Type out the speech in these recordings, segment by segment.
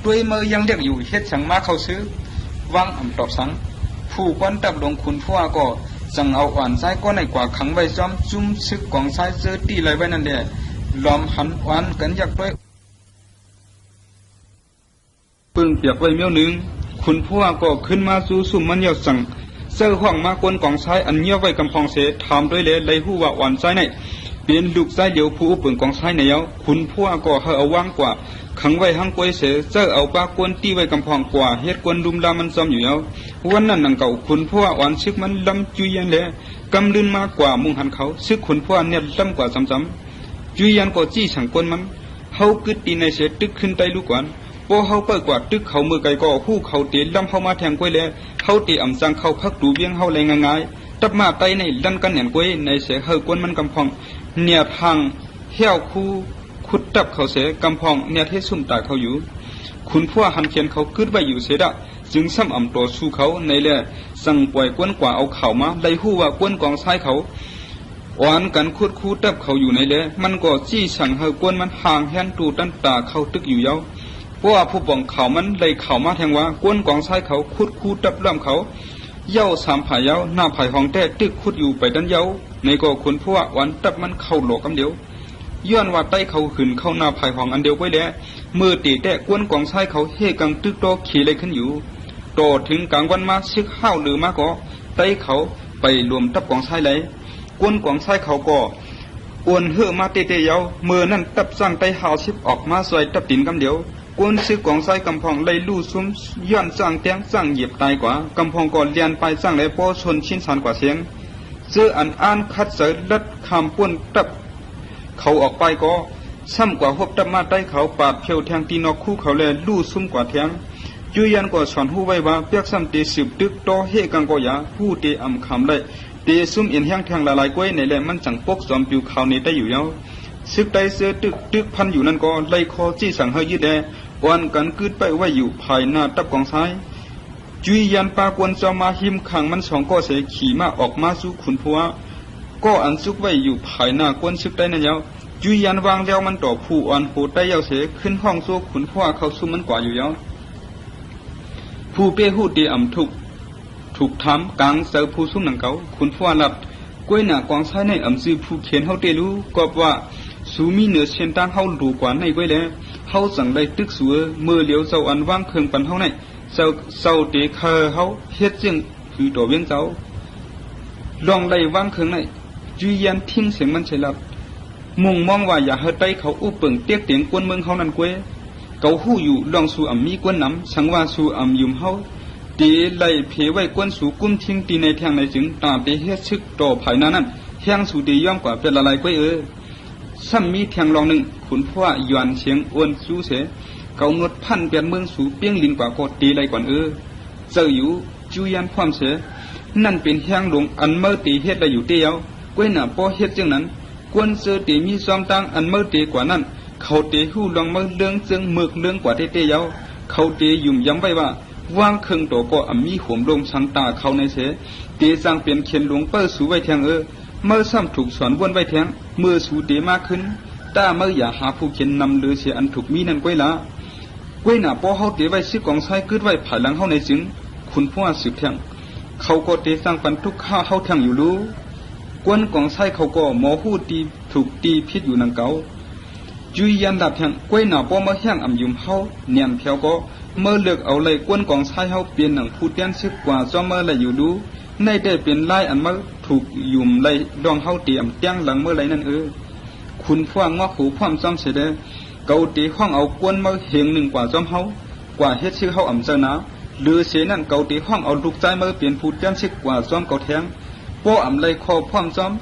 ด้วยมือยังเรียกอยู่เฮ็ดสังมาเข้าซื้อวางอ่ำตอบสังผู้ก้อนตับลงคุณพัวก็จังเอาอ่อนซ้ายก้อนในกว่าขังไว้ซ้อมจุ้มซึกกองซ้ายเจอตีเลยไว้นั่นแหละล้อมหันอ่อนกันอยากด้วยปึงเปียกไว้เมี้ยวนึงคุณพัวก็ขึ้นมาสู้สุ่มมันยาวสั่งเสื้อห้องมากวนกองซ้ายอันเงี้ยวไว้กำพองเสถามด้วยเลยเลยหู้ว่าอ่อนซ้ายในเป็นลูกซ้ายเหลียวผู้อุปึงกองซ้ายในเย้าคุณพัวก็เฮาเอาว่างกว่าขังไว้ห้างกวยเสเสื้อเอาปากกวนตีไว้กำพองกว่าเฮ็ดกวนดุมดามันซ้อมอยู่เย้าวันนั้นนังเก่าคุณพัวอ่อนซึกมันลำจุยยันเลยกำลืนมากกว่ามุงหันเขาซึกคุณพัวเนี่ยลำกว่าซ้ำๆจุยยันก็จี้ฉังกวนมันเฮากึดตีในเสตึกขึ้นไตลูกกวนพอเฮาเปิดกว่าตึกเขามือไก่ก็หู้เขาเตะลำเข้ามาแทงกวยเลยเขาเตะอ่ำจังเขาพักดูเบี้ยงเฮาเลยง่ายๆตับมาไตในลันกันเหนียนกวยในเสเฮากวนมันกำพองเนี่ยทางเหี้ยวคู่ขุดตับเขาเสกำพองเนี่ยเทสุ่มตาเขาอยู่คุณพัวหันเขียนเขากึดไว้อยู่เสดะจึงซ้ำอ่ำตัวสู้เขาในแหละสั่งปล่อยกวนกว่าเอาเข่ามาไล่หู้ว่ากวนกองซ้ายเขาอ่อนกันขุดคู่ตับเขาอยู่ในแหละมันก็จี้สั่งเฮากวนมันห่างแห้งตูตันตาเขาตึกอยู่เย้าเพราะว่าผู้ปองเขามันเลยเขามาแทงว่ากวนกองซ้ายเขาขุดคู่ตับล่ำเขาเย้าสามผายเย้าหน้าผายห้องแต่ตึกขุดอยู่ไปดันเย้าในก็คุณพัววันตับมันเข้าหลอกกำเดียวย้อนว่าใต้เขาหืนเข้าหน้าผายห้องอันเดียวไว้แล้วมือตีแต่กวนกองซ้ายเขาเฮกังตึกโตขี่เลยขึ้นอยู่โตถึงกลางวันมาซึกห้าวหรือมาก็ใต้เขาไปรวมตับกองซ้ายเลยกวนกองซ้ายเขาก็อ้วนเหือมาเตะเย้ามือนั่นตับสร้างใต้หาวชิบออกมาสวยตับตินกำเดียวกวนซึกกองซ้ายกำพองเลยลู่ซุ้มย้อนสร้างเตียงสร้างเหยียบตายกว่ากำพองก่อนเลียนไปสร้างเลยโป้ชนชิ้นสันกว่าเสียงเสื้ออันอ่านคัดเสยลัดคำป้วนตับเขาออกไปก็ซ้ำกว่าหบตับมาใต้เขาปาดเพียวแทงตีนอกคู่เขาเลยลู่ซุ้มกว่าแทงจุยันก็สอนหูไว้ว่าเปียกซ้ำตีสืบตึกโตเฮกังก็ยาผู้ตีอ่ำคำเลยตีซุ้มเอ็นแห้งแทงละลายกล้วยในแหลมมันจังปกจอมปิวเขาในได้อยู่เย้าซึกไตเสือตึกพันอยู่นั่นก็ไล่คอจี้สั่งเฮยืดแดวันกันกึดไปไว้อยู่ภายหน้าตับกองซ้ายจุยยันปากวนจอมาหิมขังมันสองก็เสขี่มาออกมาสู่ขุนพัวก็อันซุกไว้อยู่ภายหน้ากวนซึกไตนั่นเย้าจุยยันวางแล้วมันต่อผู้อ่อนโหไตเย้าเสขึ้นห้องสู้ขุนพัวเข้าสู้มันกว่าอยู่เย้าผู้เป้หูตีอ่ำถูกทำกลางเสือผู้ซุ่มหนังเก่าขุนพัวหลับกล้วยหน้ากองซ้ายในอ่ำซื้อผู้เขียนเฮาเตลูก็ว่าสูมีเหนือเชียนตั้งเฮาดูกว่าในกล้วยแล้วเฮาสั่งได้ตึกสัวมือเหลียวเจ้าอันว่างเคืองปันเฮาในเจ้าเตะเคอเฮาเฮ็ดจึงคือตัวเวียงเจ้าลองไล่ว่างเคืองในจุยยันทิ้งเสียงมันใช่ลับมุ่งมองว่าอย่าเฮาใต้เขาอุเปิงเตียกเตียงกวนเมืองเฮานั่นกล้วยเกาหู้อยู่ลองสู่อ่ำมีกวนน้ำสังว่าสู่อ่ำยุมเฮาตีไล่เพไว้กวนสู่กุ้มทิ้งตีในแทงในจึงตาเตเฮ็ดชึกต่อภายนั้นแทงสู่ตีย่อมกว่าเป็นละลายกล้วยซ้ำมีแทงรองหนึ่งขุนพัวยวนเสียงอ้วนสู้เสเกานวดพันเปลี่ยนเมืองสู่เปี้ยงลินกว่าก็ตีไรก่อนเจออยู่จุยันพร้อมเสนั่นเป็นแห้งหลงอันเมื่อตีเฮ็ดได้อยู่เดียวกล้วยหน้าป้อเฮ็ดจึงนั้นกวนเจอตีมีซ้อมตั้งอันเมื่อตีกว่านั้นเขาตีหู้ลองเมื่อเรื่องจึงเมือกเรื่องกว่าเดียวเขาตียุ่มย้ำไว้ว่าวางเครื่องตัวก็มีห่วมลงสังตาเขาในเสตีสร้างเปลี่ยนเขียนหลวงเปิ้ลสู่ไว้แทงเมื่อซ้ำถูกสอนวนไว้แทงเมื่อสู่เดมากขึ้นถ้าเมื่ออย่าหาผู้เขียนนำเลือเสียอันถูกมีนั่นก้อยละก้อยหน้าป้อเฮาเตะไว้ซึกกองซ้ายกึดไว้ภายหลังเฮาในจึงคุณพัวสืบแทงเขาก็เตะสร้างปันทุกข้าเฮาแทงอยู่รู้กวนกองซ้ายเขาก็หมอหู้ตีถูกตีพิษอยู่นังเก่าจุยยันดับแทงก้อยหน้าป้อมาแห้งอ่ำยุมเฮาเนียนเพียวก็เมื่อเลือกเอาเลยกวนกองซ้ายเฮาเปลี่ยนหนังผู้เตี้ยนซึกกว่าจอมเมื่อไรอยู่รู้ในได้เป็นลายอันเมื่อถูกยุ่มเลยดองเฮาเตรียมเตี้ยงหลังเมื่อไรนั่นคุณฟังว่าหูพร้อมจอมเสด็จเกาตีห้องเอากวนมาเฮงหนึ่งกว่าจอมเฮากว่าเฮ็ดชื่อเฮาอ่ำเจนะหรือเสนั่นเกาตีห้องเอาลูกใจมาเปลี่ยนผู้เตี้ยนซึกกว่าจอมเกาแทงป้ออ่ำเลยคอพร้อมจอม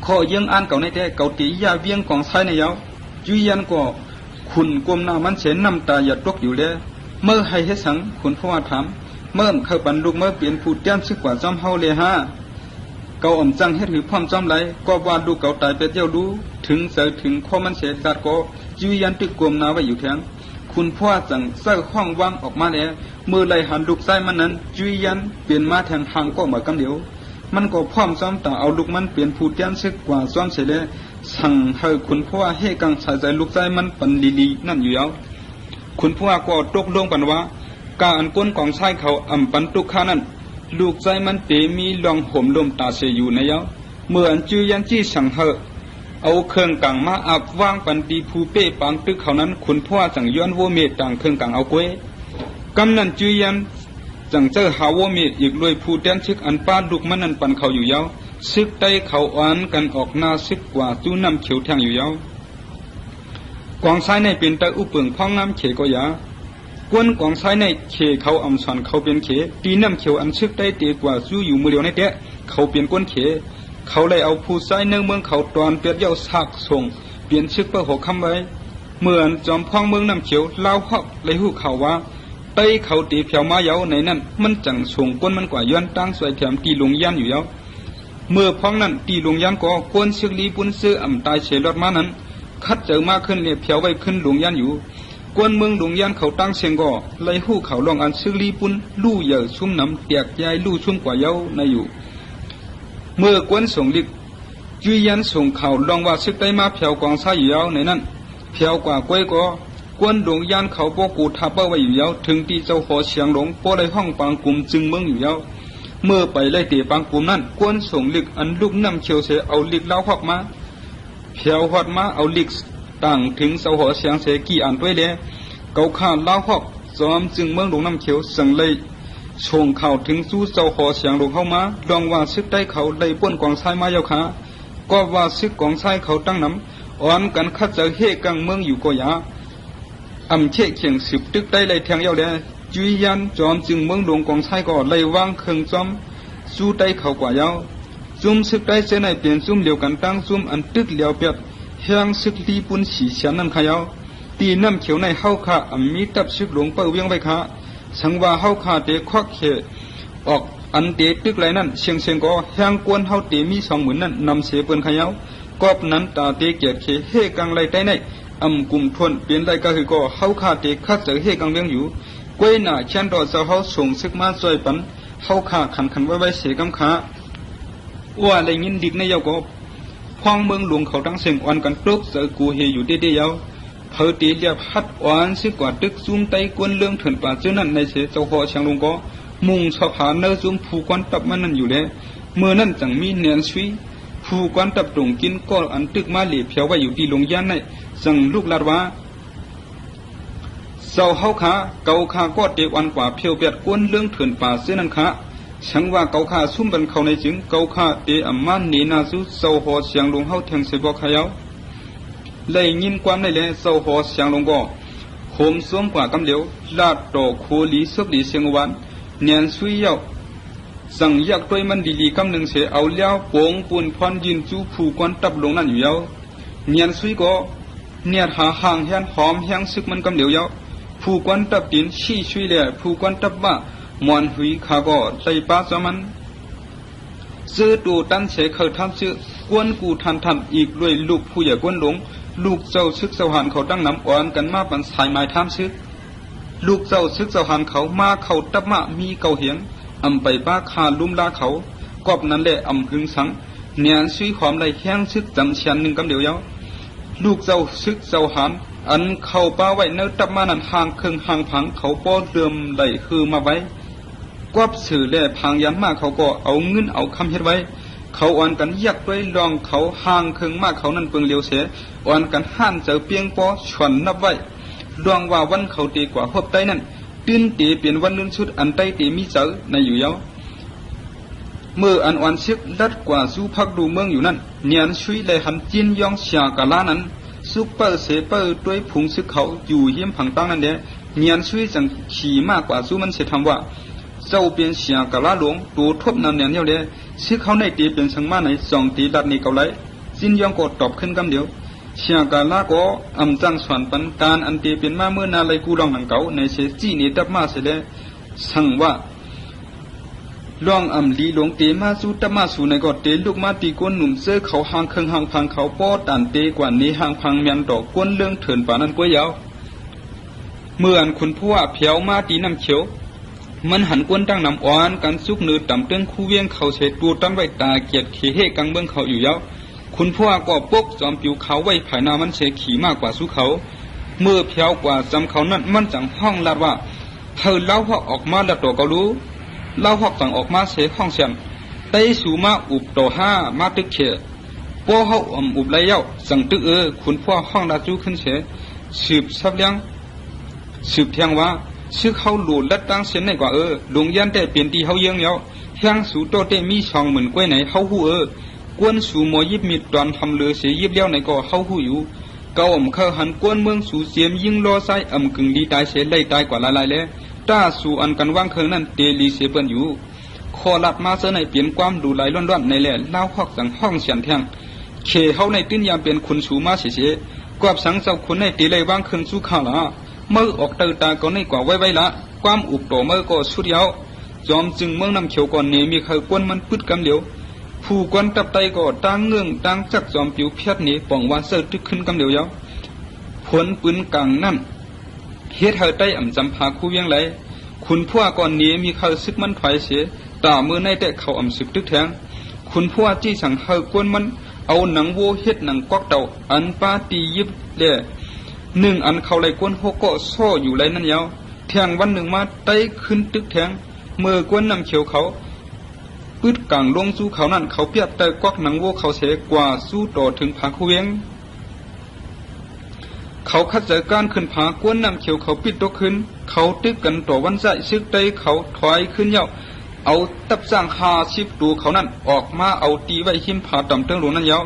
คอยังอ่านเก่าในแต่เกาตียาเวียงกองซ้ายในยาวจุยันก็คุณกลมหน้ามันเสนน้ำตาหยาดตกอยู่แล้วเมื่อให้เฮ็ดสังคุณพ่อถามเมื่อเข้าปันลูกเมื่อเปลี่ยนผู้เตี้ยนซึกกว่าจอมเฮาเลยฮะเกาอ่ำจังเฮ็ดหรือพร้อมจอมไหลก็ว่าลูกเกาตายเป็ดเจ้าดูถึงเสือถึงข้อมันเสียกัดก็จุยันตึกกลมหน้าไว้อยู่แทงคุณพ่อจังเสือห้องว่างออกมาแล้วมือไหลหันลูกไส้มันนั้นจุยันเปลี่ยนมาแทงหางก็เหมือนกันเดียวมันก็พร้อมจอมแต่เอาลูกมันเปลี่ยนผู้เตี้ยนซึกกว่าจอมเสียแล้วสั่งให้คุณพ่อให้กังใส่ใจลูกไส้มันปันลีนั่นอยู่แล้วก คุณพ่อก็ตกลงกันว่าการอันก้นของชายเขาอำปันตุกขานั้นลูกใจมันเตมีลองห่มลมตาเสยอยู่ในเย้าเมื่ออันจือยันจี้สังเหอเอาเครื่องกังมาอับวางปันตีภูเป้ปังตึกเขานั้นคุณพ่อจังย้อนโวเมต่างเครื่องกังเอากวยกำนันจือยันจังเจอหาโวเมอีกเลยผู้เต้นซึกอันป้าลูกมันนั้นปันเขาอยู่เย้าซึกใต้เขาอ่านกันออกหน้าซึกกว่าตู้น้ำเขียวแทงอยู่เย้ากองซ้ายในเป็นตะอุปเปิงพ้องน้ำเขก็ยากวนกองซ้ายในเขเขาอำสันเขาเป็นเขตีน้ำเขียวอันซึกได้เตกว่าสู้อยู่มือเดียวในเตะเขาเปลี่ยนก้นเขเขาเลยเอาผู้ซ้ายเนื้อเมืองเขาตอนเปียดเย้าซากส่งเปลี่ยนซึกเพื่อหกคำไว้เหมือนจอมพ้องเมืองน้ำเขียวเล่าฮอกเลยหูเขาว่าไต้เขาตีเพียวมาเย้าในนั้นมันจังส่งก้นมันกว่าย้อนตั้งสวยแถมตีลงยันอยู่เย้าเมื่อพ้องนั้นตีลงยันก็ก้นซึกลีปุ้นซื้ออ่ำตายเฉลอดมานั้นคัดเจอมาขึ้นเรียบเพียวไว้ขึ้นลงยันอยู่กวนเมืองหลวงยันเขาตั้งเสียงก็ไล่หู้เขาลองอันซื้อลีปุนลู่เหยื่อชุ่มน้ำเตียกยายลู่ชุ่มกว่าเย้าในอยู่เมื่อกวนส่งลิกจุยยันส่งเขาลองว่าซึกได้มาเพียวกองซ้ายอยู่เย้าในนั้นเพียวกว่ากวยก็กวนหลวงยันเขาโปกูทับไว้อยู่เย้าถึงที่เจ้าหอเสียงหลงโปได้ห้องปางกลุ่มจึงเมืองอยู่เย้าเมื่อไปไล่เตะปางกลุ่มนั้นกวนส่งลิกอันลูกน้ำเขียวเสียเอาลิกเล่าหอกมาเพียวหอดมาเอาลิกต่างถึงเสาหอเสียงเสกี่อ่านด้วยเลยเกาข้าเล่าหอกจอมจึงเมืองหลวงน้ำเขียวสั่งเลยชงเข่าถึงสู้เสาหอเสียงหลวงเข้ามาลองว่าซึกได้เขาเลยป้นกองชายมาเยาขาก็ว่าซึกกองชายเขาตั้งน้ำอ่อนกันคัดเจอเฮกังเมืองอยู่ก็ยาอำเชเขียงสืบตึกได้เลยแทงเยาเลยจุยยันจอมจึงเมืองหลวงกองชายก็เลยวางเครื่องจอมสู้ได้เขากว่าเยาซุ่มซึกได้เสนเปลี่ยนซุ่มเดียวกันตั้งซุ่มอันตึกเลียวเปียดเฮียงซึกลีปุนสีเสียนนั่นขยาวตีน้ำเขียวในเฮาขามีตับซึกหลวงเป้าเวียงไว้ขาสังว่าเฮาขาเตะควักเขออกอันเตะตึกไรนั่นเชียงเชียงก็เฮียงกวนเฮาเตะมี20,000นั่นนำเสียเปิ้นขยาวกอบนั้นตาเตะเกียรเขเฮกังไรได้ในกลุ่มทวนเปลี่ยนไรก็คือก็เฮาขาเตะคัดเจอเฮกังเวียงอยู่กวยหน้าเช่นดอเจ้าเฮาส่งซึกมาช่วยปันเฮาขาขันไว้เสียกำขาว่าอะไรยินดิกในเยาก็พ้องเมืองหลวงเขาตั้งเสียงอ่อนกันปลุกเจอกูเฮอยู่เดียวเผอตีเรียบฮัดอ่อนซึ่งกว่าตึกซุ่มไตกวนเรื่องเถินป่าเจ้านั่นในเสเจ้าหอเชียงลงก็มุ่งสะพานเนื้อซุ่มผูกวันตับมันนั่นอยู่เลยเมื่อนั่นจังมีเนียนซุยผูกวันตับตรงกินก็อันตึกมาเหลียบเพียวไว้อยู่ที่ลงย่านในจังลูกลาดว่าเจ้าเฮาขาเกาขาก็เตวันกว่าเพียวเปียดกวนเรื่องเถินป่าเจ้านั่นขาฉันว่าเกาขาซุ่มบันเขาในจึงเกาขาเตอำมันนีนาซุเจ้าหอเชียงลงเฮาแทงเสบอกขยาวเลยยินความในเลยเจ้าหอเสียงลงก็โหมสวมกว่ากำเหลียวลาดต่อโคลีสุกลีเสียงวันเนียนซุยเย้าสั่งยักด้วยมันดีๆกำหนึ่งเสียเอาเลี้ยวโป่งปูนพรยินจูผูกวันตับลงนั่นอยู่เย้าเนียนซุยก็เนียหาห่างแหนหอมแห้งซึกมันกำเหลียวเย้าผูกวันตับดินชี้ซุยเลยผูกวันตับบ้ามวนหุยขาก็ใส่ป้าจอมันซื้อตูตันเสเคยทำซื้อกวนกูทันอีกด้วยลูกผู้ใหญ่กวนหลงลูกเจ้าซึกเจ้าหันเขาตั้งน้ำอ่อนกันมาปันสายไม้ทำซึกลูกเจ้าซึกเจ้าหันเขามาเขาตับมามีเกาเหียงไปป้าคาลุ่มลาเขากอบนั้นแหละหึงสังเนียนซุยความไรแห้งซึกจำเชียนหนึ่งกำเดียวเย้าลูกเจ้าซึกเจ้าหันอันเขาป้าไว้เนื้อตับมานันห่างเครื่องห่างผังเขาป้อเดิมไหลคือมาไว้กวบสื่อแล่พังยันมากเขาก็เอาเงินเอาคำเฮ็ดไว้เขาอ่อนกันยักด้วยลองเขาห่างเครื่องมากเขานั่นเปิงเลียวเสียอ่อนกันห้านเจอเปียงปอชวนนับไว้ลองว่าวันเขาตีกว่าหบใต้นั่นตื้นตีเปลี่ยนวันนึงชุดอันใต้ตีมีเจอในอยู่เย้าเมื่ออันอ่อนเช็กลัดกว่าสู้พักดูเมืองอยู่นั่นเนียนชุยเลยหันจินยองเสียกะลานั้นซุปเปอร์เซเปอร์ด้วยผงซึกเขาอยู่เยี่ยมผังตั้งนั่นเด้เนียนชุยจังขี่มากกว่าสู้มันเสียทำว่าเจ้าเป็นเสียกะลาหลวงตัวทบนำเนียนเย้าเลยซึกเขาในตีเป็นสังมาใน2ตีดัดในเกาไหลจินยองก็ตอบขึ้นคำเดียวเสียกะลาก็จังสวนปันการอันตีเป็นมาเมื่อนาไรกูลองหลังเก่าในเสจีนี่ดับมาเสียเลยสั่งว่าลองลีหลวงเตมาสู้ตับมาสู่ในก็เตลูกมาตีก้นหนุ่มเสื้อเขาห่างเครื่องห่างพังเขาป้อตันเตกว่านี้ห่างพังเมียนดอกก้นเรื่องเถินป่านั้นก็ยาวเมื่อคุณผู้ว่าเพียวมาตีน้ำเขียวมันหันก้นตั้งน้ำอ่อนกันซุกเนื้อต่ำเตื้องคู่เวียงเขาเสดตัวตั้งไว้ตาเกียดเขเฮกังเบื้องเขาอยู่ยาวคุณพ่อก็ปกจอมปิวเขาไว้ภายนามันเสขี่มากกว่าสู้เขา เมื่อเพียวกว่าจำเขานั้นมันจังห้องลาดว่าเธอเล่าหอกออกมาแล้วตัวก็รู้เล่าหอกจังออกมาเสียห้องเสียนไต้สูมาอุบตัวห้ามาตึกเขป้อเขาอุบไรเย้าสั่งตึกคุณพ่อห้องลาจูขึ้นเสียสืบซับเลี้ยงสืบเทียงว่าชื่อเขาหลุดลัดตั้งเสียนในกว่าลงยันแต่เปลี่ยนตีเขาเยี่ยงเย้าแห้งสูโตเตมีช่องเหมือนกล้วยไหนเขาหูกวนสูหมอยิบมีตอนทำเรือเสียยิบเลี้ยวในก็เขาหูอยู่เก่าเข้าหันกวนเมืองสูเสียมยิงรอไซกึ่งดีตายเสียไล่ตายกว่าลายเลยต้าสู่อันกันว่างเคิงนั้นเตลีเสียเปิ้นอยู่คอลัดมาเสนในเปลี่ยนความดูไหลล้อนๆในแหล่เล่าฮอกสังห้องเสียนแทงเขเขาในตื้นยามเป็นคุณสูมาเสียกวบสังเจ้าคนในตีเลยว่างเคิงสู้ข้าวละเมื่อออกเตอตาก็ในกว่าไว้ละความอุบโตเมื่อก็สุดยาวจอมจึงเมืองนำเขียวก่อนเนี่ยมีใครกวนมันพึดกำเดียวผู้กวนตับไตก็ตั้งเงื่องตั้งจักจอมผิวเพียดนี้ป่องว่าเสือตึกขึ้นกำเดียวยาวผลปืนกลางนั่นเฮ็ดเฮาไต้จำพาคู่เวียงไหลคุณพ่อก่อนนี้มีเขาซึกมันถอยเสียตามือในแต่เขาซึกตึกแทงคุณพ่อจี้สั่งเฮากวนมันเอาหนังโวเฮ็ดหนังกอกเต่าอันปาตียิบเล่หนึ่งอันเขาไหลกวนหกก็ซ่ออยู่ไหลนั่นยาวแทงวันหนึ่งมาไต้ขึ้นตึกแทงเมื่อกวนนำเขียวเขาปืดกลางลงสู้เขานั่นเขาเปียบแต่กวักหนังโวเขาเสกว่าสู้ต่อถึงผาคู่เวียงเขาคัดเจอการขึ้นผากวนนำเขียวเขาปิดตกขึ้นเขาตึกกันต่อวันใจซึกไต้เขาถอยขึ้นเย้าเอาตับสร้าง50ตัวเขานั่นออกมาเอาตีไว้หิมผาต่ำเติงหลวงนั่นเย้า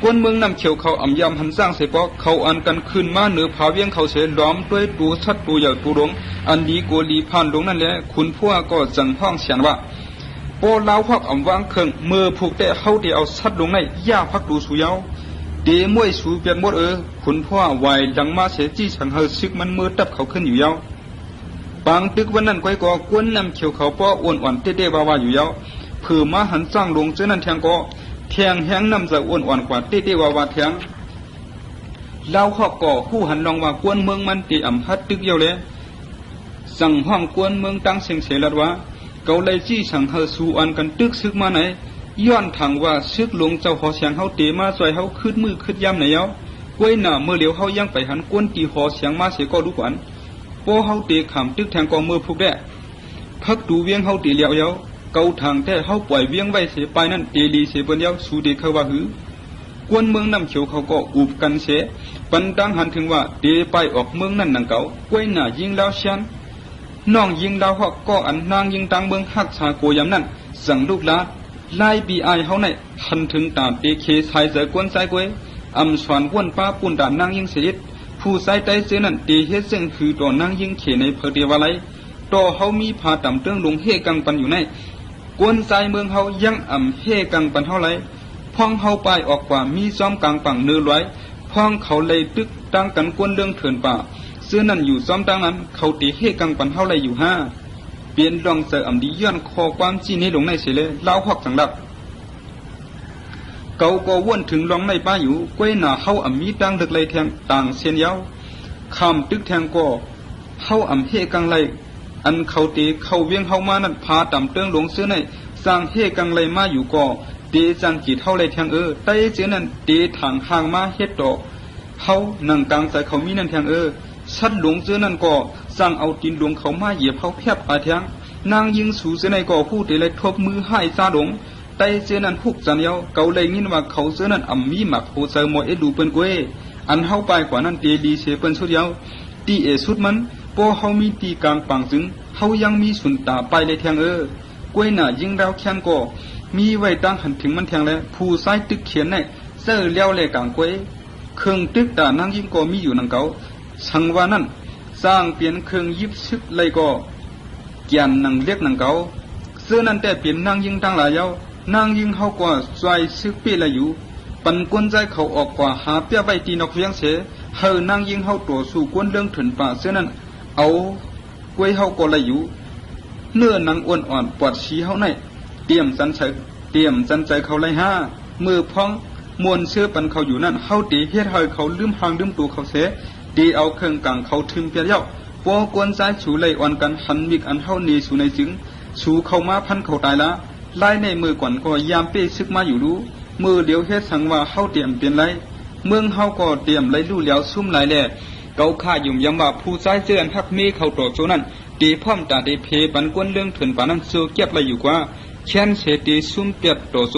กวนเมืองนำเขียวเขายำหันสร้างเสปอกเขาอันกันขึ้นมาเหนือผาเวียงเขาเสล้อมด้วยตัวชัดตัวใหญ่ตัวหลงอันดีโกลีผ่านหลงนั่นแหละคุณพวกก็จังห้องเสียนว่าโปลาวพักวางเคิงเมื่อผูกแต่เขาเดียวเอาชัดลงในย่าพักดูสูยาวเดมวยสูเปียนหมดคุณพ่อไหวดังมาเสียจี้ฉังเฮซึกมันมือตับเขาขึ้นอยู่ยาวบางตึกวันนั้นก้อยก็กวนนำเขียวเขาป้ออ้วนๆเต้ๆว่าอยู่ยาวเผื่อมาหันสร้างลงเจ้านั่นแทงก็แทงแห้งนำจะอ้วนๆกว่าเต้ๆว่าแทงลาวขอบก่อผู้หันลองว่ากวนเมืองมันตีฮัดตึกเยาวเลยสั่งห้องกวนเมืองตั้งเสียงเสลัดว่าเกาเลยจี้ฉังเฮสู่อันกันตึกซึกมาไหนย้อนทางว่าซึกหลงเจ้าหอเสียงเฮาเตมาซอยเฮาคืดมือคืดยำไหนเย้ากล้วยหน้าเมื่อเหลียวเฮายังไปหันกวนตีหอเสียงมาเสียก็รู้กวนพอเฮาเตะขามตึกแทงกองมือผูกแด่พักดูเวียงเฮาเตะเหลียวเย้าเกาทางแต่เฮาปล่อยเวียงไว้เสียไปนั่นเตลีเสียเปิ้นเย้าสู่เดเขาว่าหือกวนเมืองน้ำเขียวเขาก็อุบกันเสียปันดังหันถึงว่าเตไปออกเมืองนั่นนังเก่ากล้วยหน้ายิงแล้วเชียนน้องยิงดาวฮอกก็อันนางยิงตังเมืองฮักชาโกยำนั่นสั่งลูกหลานไล่บีไอเฮาในหันถึงตามเตเคสายเสือกวนสายกวยสวนวนป้าปุ่นด่านนางยิงเสียผู้สายใต้เสือนั่นเตเฮ็ดซึ่งคือต่อนางยิงเขในเพอเดียวอะไรต่อเฮามีพาต่ำเตื้องลงเฮกังปันอยู่ในกวนสายเมืองเฮายังเฮกังปันเท่าไรพ้องเฮาไปออกกว่ามีซ้อมกลางปังเนื้อร้อยพ้องเขาเลยตึกตั้งกันกวนเรื่องเถื่อนป่าเสื้อนั่นอยู่ซ้อมตั้งนั้นเขาตีเฮกังปันเท่าไรอยู่เปลี่ยนลองเสือดีย้อนคอความจีนให้ลงในเสเลยเล่าหอกสังดับเกาก็วนถึงลองในป้าอยู่กล้วยหน้าเฮามีดังเด็กเลยแทงต่างเสียนยาวคำตึกแทงก็เฮาเฮกังไรอันเขาตีเขาเวียงเฮามานั่นพาต่ำเตื้องลงเสื้อในสร้างเฮกังไรมาอยู่ก็เตจังกีเท่าไรแทงไต้เจนั่นเตทางห่างมาเฮ็ดดอกเฮานั่งกลางใส่เขามีนั่นแทงชัดหลงเจนั่นก็สร้างเอาตีนหลวงเขามาเหยียบเขาแพบอาแทงนางยิงสู่เสในก็พูดเลยทบมือให้ซาหลงไต้เจนั่นพุกจันยาวเกาเลยงินว่าเขาเจนั่นมีหมักโหเซอร์มอดูเปิ้นกวยอันเฮาไปกว่านั้นเตลีเสเปิ้นสุดยาวตีสุดมันพอเฮามีตีกลางปังจึงเฮายังมีสุนตาไปเลยแทงกวยหน้ายิงดาวแข้งก็มีไว้ตั้งหันถึงมันแทงแล้วผู้ซ้ายตึกเขียนในเสื้อเลี้ยวเลยกลางกวยเครื่องตึกตานางยิงก็มีอยู่นังเก่าสังว่านั้นสร้างเปลี่ยนเครื่องยิบซึกเลยก็เกียนนังเรียกนังเก่าเสื้อนั้นแต่เปลี่ยนนางยิงตั้งหลายยาวนางยิงเขากว่าสวยซึกเปียละอยู่ปันกวนใจเขาออกกว่าหาเปียไว้ตีนกเวียงเสเฮอนางยิงเขาตัวสู่กวนเรื่องถึงป่าเสื้อนั้นเอากวยเขาก็ละอยู่เนื้อนางอ้วนอ่อนปวดชี้เขาในเตรียมจันใจเขาเลยมือพ้องมวนเสื้อปันเขาอยู่นั่นเขาตีเฮ็ดให้เขาลืมหางลืมตัวเขาเสตีเอาเครื่องกลางเขาถึงเปียเย้าพอกวนใจฉูเลยอ่อนกันหันมิกอันเฮานีสู่ในจึงฉูเข้ามาพันเขาตายละไล่ในมือก่อนก็ยามเป้ซึกมาอยู่รู้มือเดียวเฮ็ดสังว่าเฮาเตรียมเปลี่ยนไรเมืองเฮาก็เตรียมไรลู่แล้วซุ่มหลายแหล่ เกาข่ายุ่มยำว่าผู้ชายเจือนฮักเมเขาโตโจนั้นตีพร้อมตาตีเพปันกวนเรื่องถึงปานั้นโซเก็บอะไรอยู่กว่าแค้นเสตีซุ่มเปียดโตโซ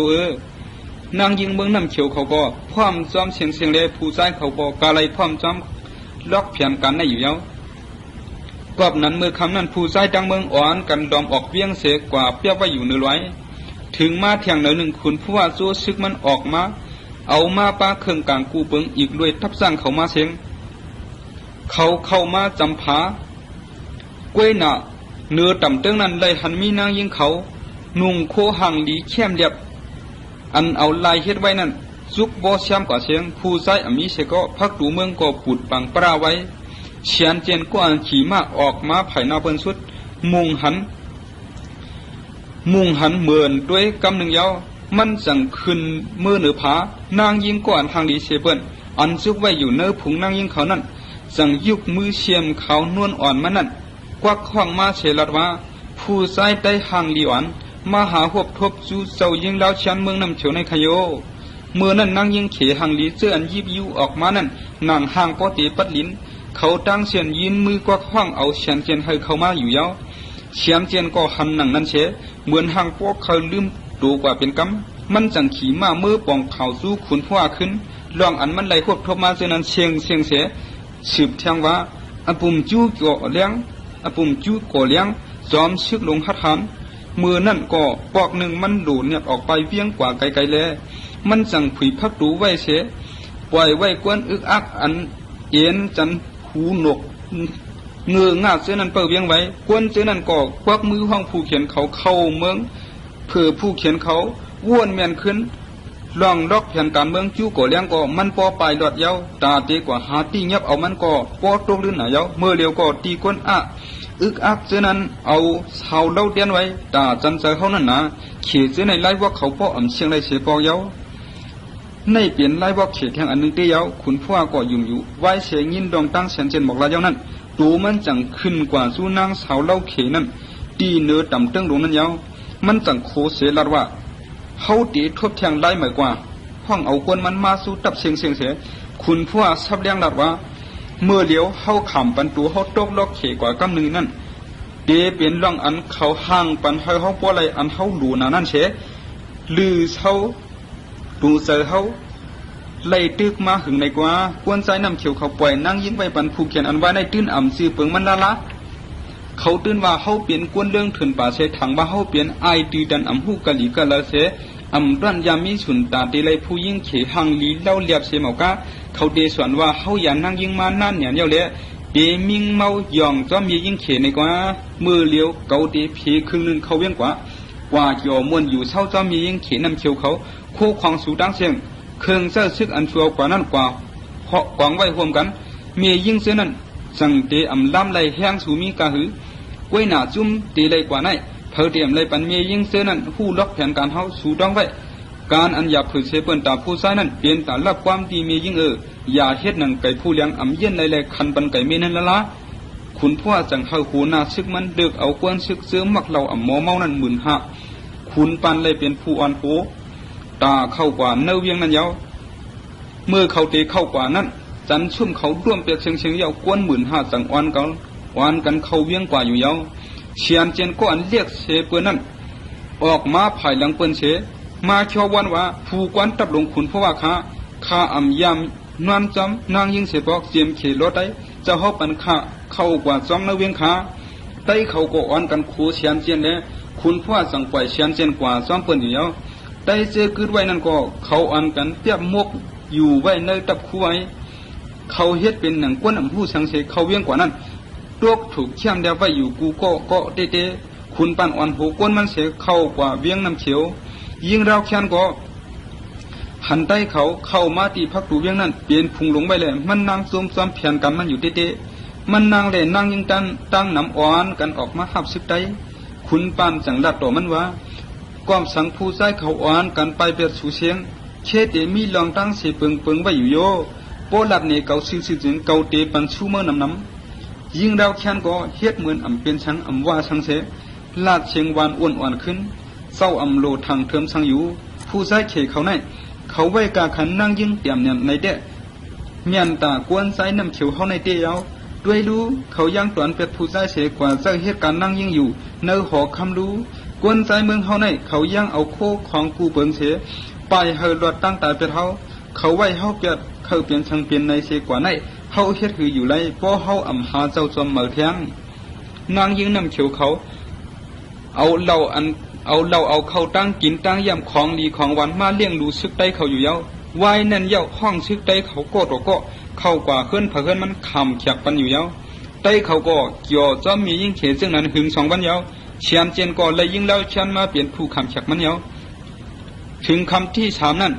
นางยิงเมืองน้ำเขียวเขาก็พร้อมจอมเสียงเลยผู้ชายเขาก็กาไลพร้อมจอมล็อกเพียงกันได้อยู่เย้ากอบนั้นเมื่อคำนั้นผู้ชายดังเมืองอ่อนกันดอมออกเวียงเสกกว่าเปียกไว้อยู่เนื้อไว้ถึงมาเที่ยงหนึ่งคุณผู้ว่าโจซึกมันออกมาเอามาป้าเครื่องกลางกูเปิงอีกด้วยทับสร้างเขามาเสียงเขาเข้ามาจำผากล้วยหนาเนื้อต่ำเตื้องนั้นเลยหันมีนางยิงเขานุ่งโคหังดีเข้มเรียบอันเอาลายเฮ็ดไว้นั่นซุกบ่ช้ำกว่าเสียงผู้ใจอมีเสก็พักดูเมืองก็ปูดปังปราไว้เชียนเจนก็อันขี่มาออกมาไผ่นาเปิ้นสุดมุงหันเหมือนด้วยกำหนึ่งยาวมันจังขึ้นมือเหนือผานางยิงก่อนทางดีเสเปิ้นอันซุกไว้อยู่เนื้อผงนางยิงเขานั่นจังยุกมือเชียมเขานวลอ่อนมันนั่นกวักข้องมาเฉลัดว่าผู้ใจได้ห่างลีอ่อนมาหาหวบทบจูเจ้ายิงแล้วเชียนเมืองน้ำเฉียวในขยโยเมื่อนั้นนางยิงเขห่างลีเสื้ออันยิบยูออกมานั่นนางห่างปอตีปัดลิ้นเขาตั้งเสียนยินมือกวักข้องเอาเชียนเจนให้เขามาอยู่ยาวเชียนเจนก็หันหนังนั่นเชเหมือนห่างพวกเขาลืมดูกว่าเป็นกำมันจังขี่มามือปองเขาสู้ขุนพว่าขึ้นลองอันมันไหลควบทบมาเจนั้นเชียงเสสืบแทงว่าอปุ่มจู้ก่อเลี้ยงอปุ่มจู้ก่อเลี้ยงจอมชึกลงหัดหันมือนั่นก็ปอกหนึ่งมันดูดเนี่ยออกไปเวียงกว่าไกลๆเลยมันจังผุยพักดูไว้เสียปล่อยไว้กวนอึกอักอันเอ็นจันหูหนกเงืองาเสื้อนั้นเปิดเวียงไว้กวนเสื้อนั้นก็ควักมือห้องผู้เขียนเขาเข้าเมืองเพื่อผู้เขียนเขาว้วนแมนขึ้นลองล็อกแผนการเมืองจู้ก่อเลี้ยงก็มันปอปลายหลอดเย้าตาตีกว่าหาตีเงียบเอามันก็ปอตกลื่นหนาเย้าเมื่อเร็วก็ตีก้นอึกอักเสื้อนั้นเอาเท้าเล่าเดียนไว้ตาจันเจอเขานั่นนะเขียเสื้อในไล่ว่าเขาปออ่ำเชียงไรเสียปอเย้าในเปลี่ยนไล่ว่าเขียแทงอันนึงเดียวขุนพว่าก็ยุ่งอยู่ไว้เสียยินดองตั้งเสียนเจนบอกลาเย้านั้นตูมันจังขึ้นกว่าสู้นางสาวเล่าเขนั่นตีเนื้อต่ำเติ้งลงนั่นเย้ามันจังโคเสียลัดว่าเขาตีทบแทงไล่ใหม่กว่าห้องเอาคนมันมาสู้ตับเสียงเสียคุณพว่าซับเลี้ยงลัดว่าเมื่อเลี้ยวเขาขำปันตูเขาตกล็อกเขกว่ากำหนึ่งนั่นเดเปลี่ยนร่องอันเขาห่างปันให้เขาป้ออะไรอันเขาหลูนานั่นเชลือเขาตูเสือเขาไล่ตึกมาหึงในกว่ากวนใจน้ำเขียวเขาปล่อยนั่งยิงไปปันผู้เขียนอันไว้ในตื้นอ่ำซื้อเปิงมันละเขาตื่นว่าเขาเปลี่ยนกวนเรื่องถึงป่าเสถังว่าเขาเปลี่ยนไอตีดันอ่ำหูกะหลีกะละเสอ่ำด้านยามีสุนตาตีเลยผู้ยิ่งเขหังลีเล่าเลียบเสหมอกะเขาเดสวนว่าเขาอย่านั่งยิงมานั่นเนี่ยเดียวเลยเปมิงเมาหย่องจอมมียิ่งเขในกว่ามือเลี้ยวเกาตีผีครึ่งนึงเขาเวียงกว่าหย่อมวนอยู่เศร้าจอมมียิ่งเขนำเขียวเขาคู่ควงสูดังเสียงเครื่องเสื้อซึกอันชัวกว่านั่นกว่าเพาะกวางไว้ห่วมกันมียิ่งเสื้อนั้นจังเตอ่ำล้ำไหลแห้งสูมีกะหือกล้วยหนาจุ่มตีไหลกว่านั้นเผอเตรียมไหลปันมียิ่งเสื้อนั้นหู้ล็อกแผนการเฮาสูดังไว้การอันหยาบผืนเสเปินตาผู้ซ้ายนั้นเปลี่ยนตาลับความดีมียิ่งอย่าเฮ็ดหนังไก่ผู้เลี้ยงอ่ำเย็นไหลคันปันไก่เมนั่นละคุณพ่อจังเฮาหูนาซึกมันเดือกเอากวนซึกเสื้อมักเราอ่ำหมอเมานั้น15,000คุณปันเลยเป็นผู้อ่อนโหตาเข้ากว่าเนื้อเวียงนั้นยาวเมื่อเขาเตะเข้ากว่านั้นจันชุ่มเขาร่วมเปียกเชียงยาวกวน15,000จังอ่อนกันเขาเวียงกว่าอยู่ยาวเชียนเจนก็อันเรียกเสเปืนนั้นออกมาภายหลังเปิ้นเสมาเขียววันว่าผู้กวนตับลงขุนเพราะว่าข้าอ่ำยำนวลจำนางยิงเสบอกเจียมเขรถได้จะหอบปันข้าเข้ากว่าจอมเนื้อเวียงขาได้เขาก็อ่อนกันคูเชียนเจนเลยคุณพ่อสั่งปล่อยเชียนเจนกว่าจอมเปิ้นอยู่ยาวได้เจอคืนไว้นั่นก็เขาอันกันเปียบมกอยู่ไว้ในตับคู่ไว้เขาเฮ็ดเป็นหนังก้นอ่ำผู้สังเสเขาเวียงกว่านั้นตัวถูกเชื่อมเดียวไว้อยู่กูก็เตะคุณปันอ่อนหูก้นมันเสียเข้ากว่าเวียงน้ำเขียวยิ่งเราเขียนก็หันใต้เขาเข้ามาตีพักดูเวียงนั้นเปลี่ยนพุงลงไปเลยมันนางซุ่มซ้อมเพียนกันมันอยู่เตะมันนางเลยนางยิงตั้งน้ำอ่อนกันออกมาหับซึกได้คุณปันจังลัดต่อมันว่าความสังผู้ใจเขาอ่อนกันไปเปียสูเสียงเชเตมีลองตั้งเสเปิงไว้อยู่โยโปลัดเนี่ยเกาซื่อจึงเกาเตปันชูเมื่อนำยิ่งเราแค้นก็เฮ็ดเหมือนอ่ำเป็นชังอ่ำว่าชังเสลาดเชียงวานอ้วนขึ้นเศร้าอ่ำโลทางเทิมชังอยู่ผู้ใจเขเขาในเขาไว้กาขันนั่งยิ่งเตรียมเนี่ยในเดะ เมียนตากวนไซน้ำเขียวเขาในเตียวด้วยรู้เขายังตวนเป็ดผู้ใจเสียกว่าเจ้าเหตุการณ์นั่งยิ่งอยู่เนื้อหอคำรู้กวนใจเมืองเขาในเขายังเอาโคของกูเปิงเสียไปเฮรอดตั้งแต่เป็ดเขาไว้เฮาเปียดเขาเปลี่ยนช่างเปลี่ยนในเสียกว่าในเฮาเฮ็ดคืออยู่ไรเพราะเฮาอำหาเจ้าจอมเหมือเทียงนางยิ่งน้ำเขียวเขาเอาเหล่าเอาเข้าตั้งกินตั้งย่ำของดีของหวานมาเลี้ยงดูซึกได้เขาอยู่เย้าวายนั่นเย้าห้องซึกได้เขาโกตก็เข้ากว่าเพื่อนเพื่อนมันคำเขียกปันอยู่เย้าได้เขาก็เกี่ยวจอมมียิ่งเขซึ่งนั้นหึงสองวันเย้าเชียนเจนก็เลยยิ่งเล่าเชียนมาเปลี่ยนผู้คำเขียกมันเย้าถึงคำที่สามนั้น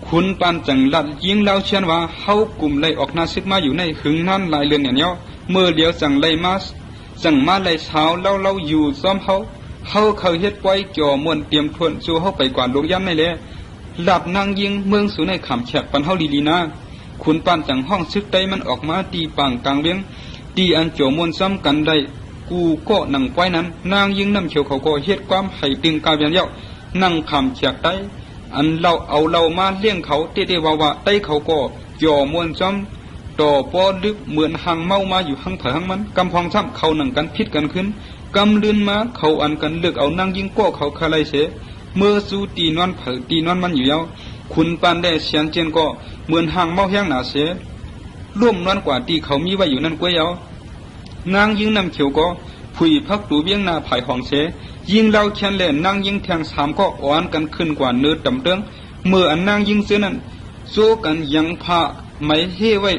คุณปานจังลัดยิ่งเล่าเชียนว่าเฮากลุ่มเลยออกนาซึกมาอยู่ในหึงนั่นหลายเรือนอย่างเย้าเมื่อเลี้ยวจังเลยมาเลยเช้าเล่าอยู่ซ้อมเขาเคยเฮ็ดไว้จ่อมวนเตรียมทวนสู่เฮาไปกว่าลงย่ำในแลหลับนางยิงเมืองสู่ในขำแฉกปันเฮาลีๆนะคุณปานจังห้องซึกได้มันออกมาตีปางกลางเลี้ยงตีอันจ่อมวนซ้ำกันได้กูก็นั่งไว้นั้นนางยิงน้ำเขียวเขาก็เฮ็ดความให้ตึงกาเวียนเย้านั่งขำแฉกได้อันเรามาเลี้ยงเขาเตว่าได้เขาก็จ่อมวนซ้ำต่อปอลึกเหมือนหางเมามาอยู่หังเถหังมันกำพองซ้ำเขาหนังกันพิษกันขึ้นกำลืนมาเขาอันกันเลือกเอานั่งยิงก็เขาคาไลเสเมื่อสู้ตีนอนเผอตีนอนมันอยู่ยาวคุณปานได้เสียนเจนก็เหมือนหางเมาแห้งหนาเสร่วมนอนกว่าตีเขามีไว้อยู่นั่นกวยยาวนางยิงน้ำเขียวก็ผุยพักตูเบี้ยงนาภายห้องเสยิงเล่าเชียนเล่นนั่งยิงแทงสามก็อ่อนกันขึ้นกว่าเนื้อดำเตื้องเมื่ออันนั่งยิงเสือนั้นโซกันยังพาไม่เฮไว้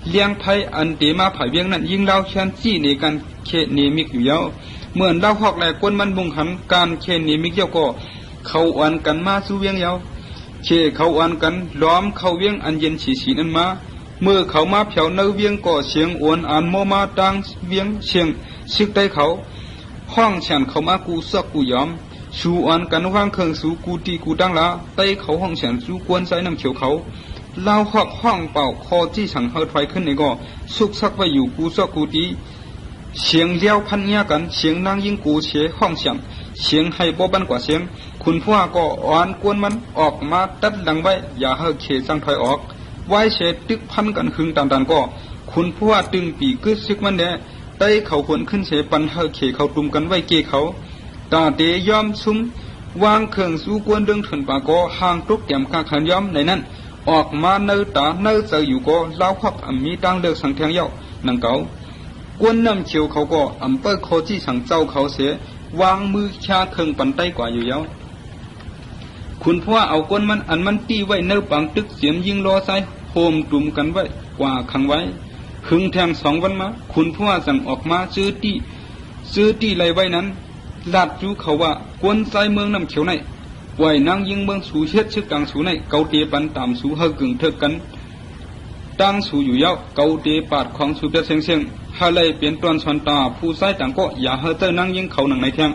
เลี้ยงไพ่อันเตมาผายเบี้ยงนั้นยิงเล่าเชียนจี้ในการเคเนมิกอยู่ยาวเหมือนเล่าหอกแหลกก้นมันบุงหันการเคเนมิกเย้าก็เขาอ่อนกันมาสู้เวียงยาวเคเขาอ่อนกันล้อมเขาเวียงอันเย็นฉีนั้นมาเมื่อเขามาเผาเนื้อเวียงก็เสียงอ่อนอันโมมาตังเวียงเสียงซึกได้เขาห้องฉันเขามากูซอกกูยอมสู้อ่อนกันว่างเคิงสู้กูตีกูดังละไต้เขาห้องฉันสู้กวนใส่น้ำเขียวเขาเล่าหอกห้องเป่าคอที่สั่งเฮอถอยขึ้นในก็สุกซักไว้อยู่กูซอกกูตีเสียงเลี้ยวพันเงียกันเสียงนั่งยิงกูเสียห้องเสียงเสียงให้บ่บันกว่าเสียงคุณผู้ว่าก็อ่อนกวนมันออกมาตัดหลังไว้อย่าให้เขจังถอยออกไว้เสียตึกพันกันหึงตามก็คุณผู้ว่าตึงปีกึศซึกมันแน่ได้เขาขวนขึ้นเสียปันให้เขเขาตุ่มกันไว้เกเขาตาเตยอมซุ้มวางเครื่องสู้กวนเรื่องถึงปาก็ห่างตุกเตรียมกาขันยอมในนั้นออกมาเนื้อตาเนื้อเจออยู่ก็เล่าควักมีตั้งเลือกสังเทียงเย้านังเก่ากวนน้ำเขียวเขาก็อำเภอโคจี้สั่งเจ้าเขาเสียวางมือชาเครื่องปันใต้กว่าอยู่ยาวคุณพ่อเอากวนมันอันมันตีไว้เนื้อปังตึกเสียมยิงรอใส่โฮมตุ่มกันไว้กว่าขังไว้หึงแทงสองวันมาคุณพ่อสั่งออกมาซื้อตีไรไว้นั้นลาดจูเขาว่ากวนใส่เมืองน้ำเขียวในไว้นั่งยิงเมืองสูเช็ดชึกกลางสูในเกาเตปันตามสูเฮกึ่งเถิกกันตั้งสูอยู่ยาวเกาเตปาดของสูเปียเสียงฮาเลยเปลี่ยนตอนชนตาผู้ใส่ต่างก็อย่าเฮเตอร์นั่งยิงเขาหนังในแทง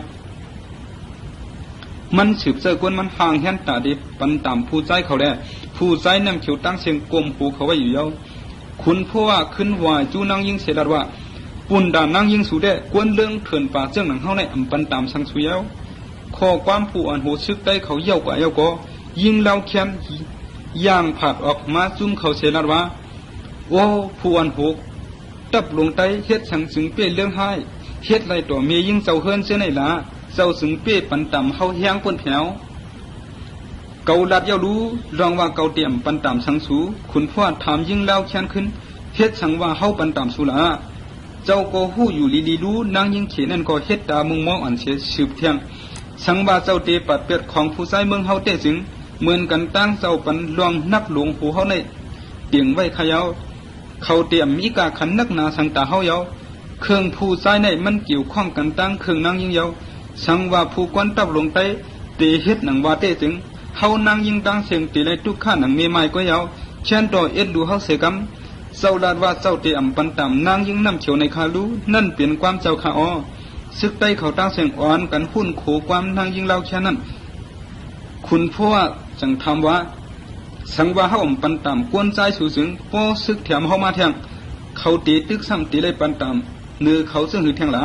มันสืบเจอกวนมันห่างแห่นตาดิปันตามผู้ใส่เขาได้ผู้ใส่น้ำเขียวตั้งเสียงกลมหูเขาไว้อยู่ยาวคุณพ่อว่าขึ้นว่าจูนั่งยิงเสียดว่าปุ่นด่านนั่งยิงสูได้กวนเรื่องเถื่อนป่าเจ้าหนังเขาในอำปันตามสังสุยาวข้อความผู้อันโหซึกได้เขาเย่ากว่าเย่าก็ยิงเล่าแค้นย่างผัดออกมาจุ่มเขาเสียดว่าโอ้ผู้อันโหตับลงไตเฮ็ดสังสึงเปี้ยเรื่องให้เฮ็ดไรตัวเมียยิ่งเจ้าเฮิรนเสียในละเจ้าสึงเปี้ยปันต่ำเฮาแห้งปนแผวเกาลัดเย้ารู้รองว่าเกาเตรียมปันต่ำสังสูขุนพ่อถามยิ่งเล่าแค้นขึ้นเฮ็ดสังว่าเฮาปันต่ำสุละเจ้าก็หู้อยู่ลีรู้นางยิ่งเขียนนั่นก็เฮ็ดตามุงมองอันเสียสืบเที่ยงสังว่าเจ้าเตปัดเปียดของผู้ใช้เมืองเฮาเตจึงเหมือนกันตั้งเจ้าปันลวงนักหลวงผู้เฮาในเตียงไว้ขยาวเขาเตรียมมีกาขันนักนาสังตาเฮาเยาเครื่องผู้ใช้ในมันเกี่ยวข้องกันตั้งเครื่องนางยิ่งเยาสังว่าผู้กวนตับลงไตเตเฮ็ดหนังว่าเตจึงเฮานางยิ่งตั้งเสียงตีไรทุกข้าหนังเมียไม้ก็เยาเช่นต่อเอ็ดดูเฮาเสกำเจ้าลาดว่าเจ้าเตอำปันตามนางยิ่งน้ำเขียวในคาลูนั่นเปลี่ยนความเจ้าข้าอ้อซึกไตเขาตั้งเสียงอ่อนกันหุ่นโขความนางยิ่งเล่าแค่นั้นคุณพ่อจังทำว่าสังว่าเฮาอำปันตามกวนใจสูสึงพอซึกแถมเฮามาแทงเขาตีตึกซ้ำตีไรปันตามเนื้อเขาซึ่งหือแทงละ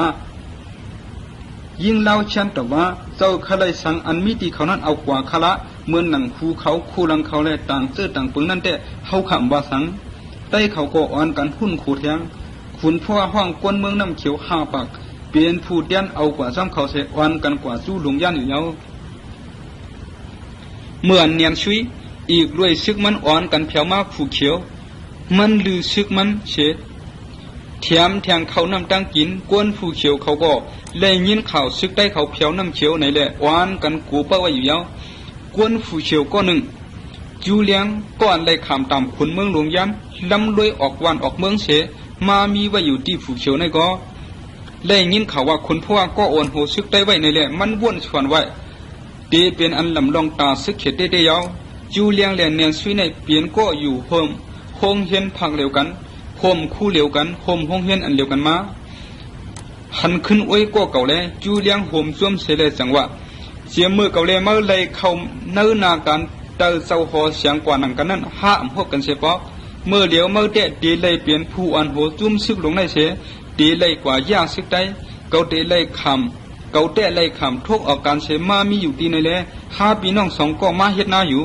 ยิ่งเล่าชันแต่ว่าเจ้าขลัยสังอันมิติเขานั้นเอากว่าขละเหมือนหนังคูเขาคู่ลังเขาและต่างเสื้อต่างปึงนั่นแต่เฮาขำว่าสัง ใต้เขาก็อ่อนกันหุ่นขู่แทงขุนพ่อห้องกวนเมืองน้ำเขียวห้าปากเป็นผู้เดียนเอากว่าซ้ำเขาเสอ่อนกันกว่าสู้หลงย่านอยู่เยาเมื่อเนียนชุยอีกด้วยซึกมันอ่อนกันเพียวมากผู้เขียวมันลือซึกมันเฉดเทียมแทงเขาน้ำตั้งกินกวนผู้เขียวเขาก็เลยยินข่าวซึกได้เขาเพียวน้ำเขียวไหนแหละอ่อนกันกูเป้าไว้อยู่เยากวนผู้เขียวก็หนึ่งจูเลียงก่อนเลยขามตามขุนเมืองหลวงยันลำลอยออกวันออกเมืองเสมามีไว้อยู่ที่ผู้เขียวในก็เลยยินข่าวว่าคนพวกก็โอนโหซึกได้ไว้ในแหละมันว่นชวนไว้เดเป็นอันลำลองตาซึกเขตได้ยาวจูเลียงแหลนเนียนซุยในเปลี่ยนก็อยู่โฮมห้องเฮียนพักเร็วกันโฮมคู่เร็วกันโฮมห้องเฮียนอันเร็วกันมาหันขึ้นอ้อยก็เก่าแล้วจูเลียงโฮมซ่วมเสเลยจังว่าเสียมือเก่าเลยเมื่อเลยเขาเนื้อนาการเตอเศร้าหอเสียงกว่านังกันนั้นห้ามพวกกันเสียปอกเมื่อเลี้ยวเมื่อเดะดีเลยเปลี่ยนผู้อันโหจุ่มซึกลงในเสดีเลยกว่ายากซึกได้เก่าเดเลยคำเก่าเดเลยคำทุกอาการเสมามีอยู่ดีในแลห้าปีน้องสองก็มาเฮ็ดนาอยู่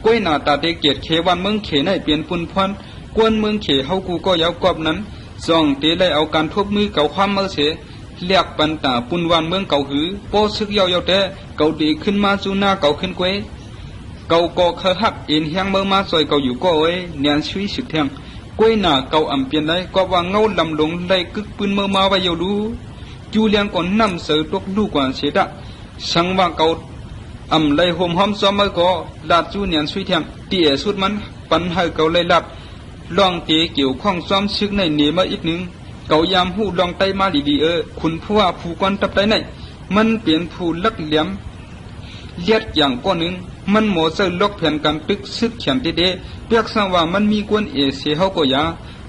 ก้วยหน้าตาเดเกียดเขวันเมืองเขในเปลี่ยนปุ่นพรกวนเมืองเขเฮากูก็ยาวกอบนั้นซองเดเลยเอาการทบมือเก่าความเมื่อเสเรียกปันตาปุ่นวันเมืองเก่าหือโปซึกยาวๆแต่เก่าดีขึ้นมาจูหน้าเก่าขึ้นก้วยเก่าก็เคยหักเอ็นเฮียงเมื่อมาซอยเก่าอยู่ก็เอ้ยเนียนชุยสึกแทงก้วยหน้าเก่าอ่ำเปลี่ยนได้ก็ว่าเงาลำลงได้กึกปืนเมื่อมาไว้อยู่ดูจูเลียงก่อนนำเสือตกลูกกว่าเสดะสังว่าเก่าอ่ำเลยห่มห้อมซ้อมเมื่อก็ลาดจูเนียนชุยแทงเตี่ยสุดมันปันให้เก่าเลยลัดลองเตะเกี่ยวข้องซ้อมซึกในเนมาอีกหนึ่งเก่ายามหูลองไตมาดีๆคุณผู้ว่าผู้ก่อนตับไตในมันเปลี่ยนผู้ลักเหลี่ยมเลียดอย่างก้อนหนึ่งมันหมอเสือล็อกแผ่นการตึกซึกเขียนเด็ดเปียกสังว่ามันมีกวนเอเสียเขาก็ยา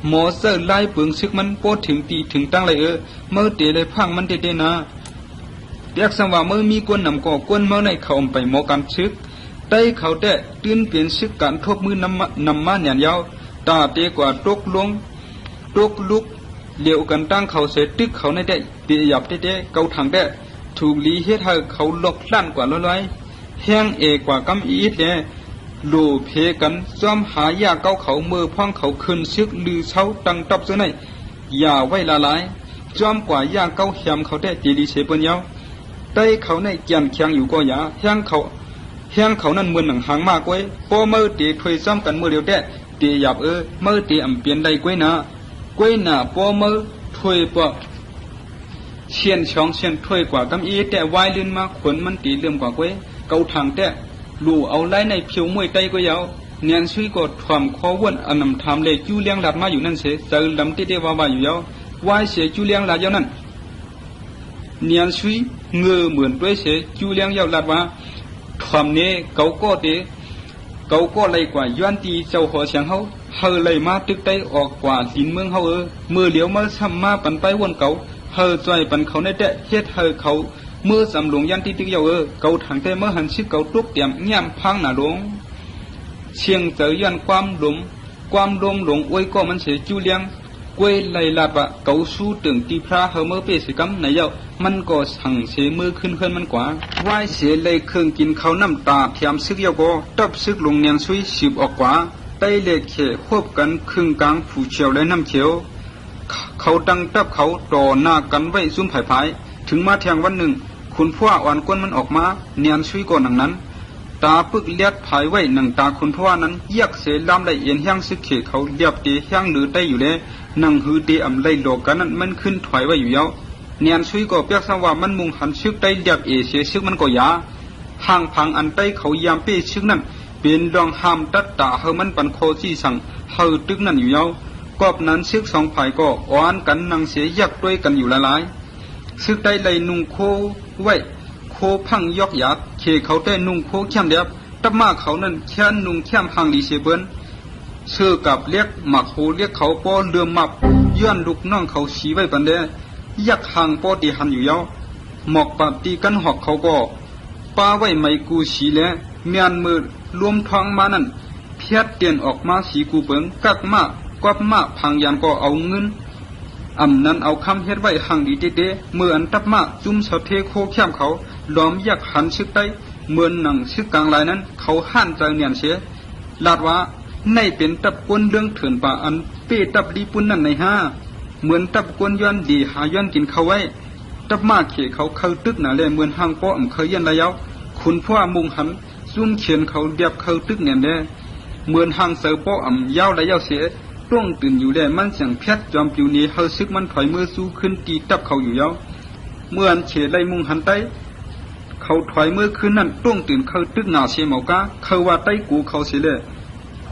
หมอเสือไล่เปลืองซึกมันโปถึงตีถึงตั้งเลยเมื่อเตะเลยพังมันเด็ดนะเปียกสังว่าเมื่อมีกวนนำก็กวนเมื่อในเขาไปหมอการซึกไต้เขาแต่ตื่นเปลี่ยนซึกการทบมือนำมาเนี่ยยาวตาเตะกว่าตกลงตกลุกเหลียวกันตั้งเขาเสตึกเขาในได้เตียบเด็ดเกาถังได้ถูกลีเฮ็ดให้เขาลกลั่นกว่าร้อยแห้งเอกว่ากำอีดเนี่ยโลเพกันซ้อมหายาเก้าเขาเมื่อพังเขาขึ้นซึกลือเช้าตังตับเสนอย่าไว้ละลายซ้อมกว่ายาเก้าแหมเขาได้ตีลีเสเปิ้นยาวได้เขาในเกียนเคียงอยู่ก็อย่าแห้งเขานั่นเหมือนหนังหางมากไว้พอเมื่อตีถอยซ้อมกันเมื่อเดียวได้ตีหยับเมื่อตีอ่ำเปลี่ยนได้กล้วยหน้าพอเมื่อถอยปะเชียนช่องเชียนถอยกว่ากำอีแต่วายลื่นมาขนมันตีเลื่อมกว่าก้วยเกาทางแต่ลู่เอาไล่ในผิวมวยไตก็ยาวเนียนซุยก็ถ่วมคอวนอันนำทำเลยจูเลี้ยงหลัดมาอยู่นั่นเสียเจอลำเตะว่าอยู่ยาววายเสียจูเลี้ยงหลัดยาวนั่นเนียนซุยเงือเหมือนด้วยเสียจูเลี้ยงยาวหลัดว่าถ่วมเนเกาก็เลยกว่าย้อนตีเจ้าหัวเสียงเขาเฮเลยมาตึกไตออกกว่าลินเมืองเขามือเหลียวมาซ้ำมาปันไปวนเก่าเฮจ่อยปันเขาในแต่เฮ็ดเฮเขาเมื่อสำหลงยันที่ตึกยาวเกาถังแต่เมื่อหันชิกเกาตุกเตรียมย่ำพังหนาหลงเชียงเจอยันความหลงหลงอวยก็มันเสียจูเลียงกวยไล่ลาบะเกาสู้ตึงตีพระเฮเมื่อเปสิกำไหนยาวมันก็สั่งเสียมือขึ้นมันกว่าไหวเสียเลยเครื่องกินเขาน้ำตาเทียมซึกยาวก็ตับซึกลงเนียนซุยสืบออกกว่าไต้เล็กเขควบกันครึ่งกลางผู้เฉียวและน้ำเขียวเขาดังตับเขาต่อหน้ากันไว้ซุ่มผายถึงมาแทงวันหนึ่งคุณพ่ออ่อนก้นมันออกมาเนียนซุยก่อนหนังนั้นตาปึกเลียดผายไว้หนังตาคุณพ่อนั้นเยียกเสลำได้เอียนแห้งซึกเขเขาเลียบตีแห้งหรือได้อยู่เลยหนังหือตีอ่ำไล่หลอกกันนั้นมันขึ้นถอยไว้อยู่ยาวเนียนซุยก็เปียกสว่ามันมุงหันซึกได้เลียบเอเสียซึกมันก็ยาห่างพังอันใต้เขายามเป้ซึกนั้นเป็นดองห้ามตัดตาเฮมันปันโคซี่สั่งเฮตึกนั่นอยู่ยาวกอบนั้นซึกสองฝ่ายก็อ้อนกันนังเสียยักด้วยกันอยู่หลายซึกได้เลยนุ่งโคไว้โคพังยอกยักเคเขาได้นุ่งโคเข้มเดียบตับมาเขานั่นแค่นุ่งเข้มพังดีเสเบิ้นเชื่อกับเรียกหมักโคเรียกเขาป้อเรือมับย้อนลูกน้องเขาชี้ไว้ปันเดยักห่างป้อตีหันอยู่ยาวหมอกปตีกันหอกเขาก็ป้าไว้ไม่กูชี้แล้วเมียนมือรวมท้องมานั่นเพียดเตียนออกมาสีกูเปิงกักมากอบมาพังยันก็เอาเงินนั้นเอาคำเฮ็ดไว้หังดีเด้เมื่ออันตับมาจุ่มเสาเทโคเข้มเขาล้อมยักหันซึกได้เมื่อหนังซึกกลางลายนั้นเขาห้านใจเนียนเสียลาดว่าในเป็นตับก้นเรื่องเถื่อนป่าอัน เป้ตับลีปุ่นนั่นในห้าเหมือนตับกวนย้อนดีหาย้อนกินเขาไว้ตับมาเขเขาเข้าตึกหนาแลเหมือนห้างป้อมเคยยันระยะคุณพ่อมุงหันซุ่มเขียนเขาเดียบเข้าตึกเนี่ยแลเหมือนห้างเสือป้อมยาวระยะเสียต้องตื่นอยู่แลมันเสียงเพชรจอมปิวนี้เฮาซึกมันถอยมือสู้ขึ้นตีตับเขาอยู่ยาวเมื่อเฉยไรมุงหันไตเขาถอยมือขึ้นนั่นต้องตื่นเข้าตึกหนาเสียหมอกาเขาว่าไตกูเขาเสียเลย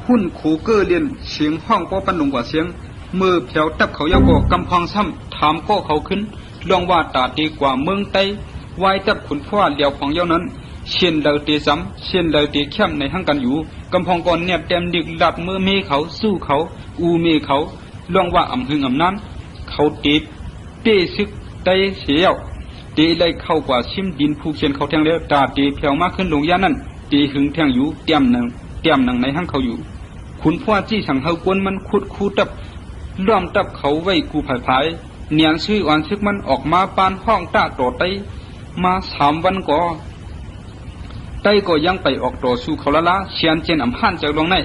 หุ่นโขเกอเลียนเสียงห้องป้อปันลงกว่าเสียงมือแผ่วตับเขายาวก็กำพังซ้ำถามก็เขาขึ้นลองว่าตาดีกว่าเมืองไตไว้ตับขุนพ่อเลียวของเย้านั้นเชียนเราเตะซ้ำเชียนเราเตะเข้มในห้างกันอยู่กำพองก่อนเนี่ยเต็มดิกหลับมือเมเขาสู้เขาอูเมเขาลองว่าอ่ำหึงอ่ำนั้นเขาเตะเตะซึกไตเสียวเตะเลยเข้ากว่าชิมดินผู้เขียนเขาแทงแล้วตาเตะแผ่วมากขึ้นลงย่านั้นเตะหึงแทงอยู่เต็มหนังในห้างเขาอยู่ขุนพ่อจี้สั่งเฮากวนมันขุดคูตับล้อมตับเขาไว้กูผายเนียนซื้ออ่อนซึกมันออกมาปานห้องตาต่อไตมา3 วันก่อไตก็ยังไปออกต่อสู้เขาละเชียนเจนอำหันจากลงใน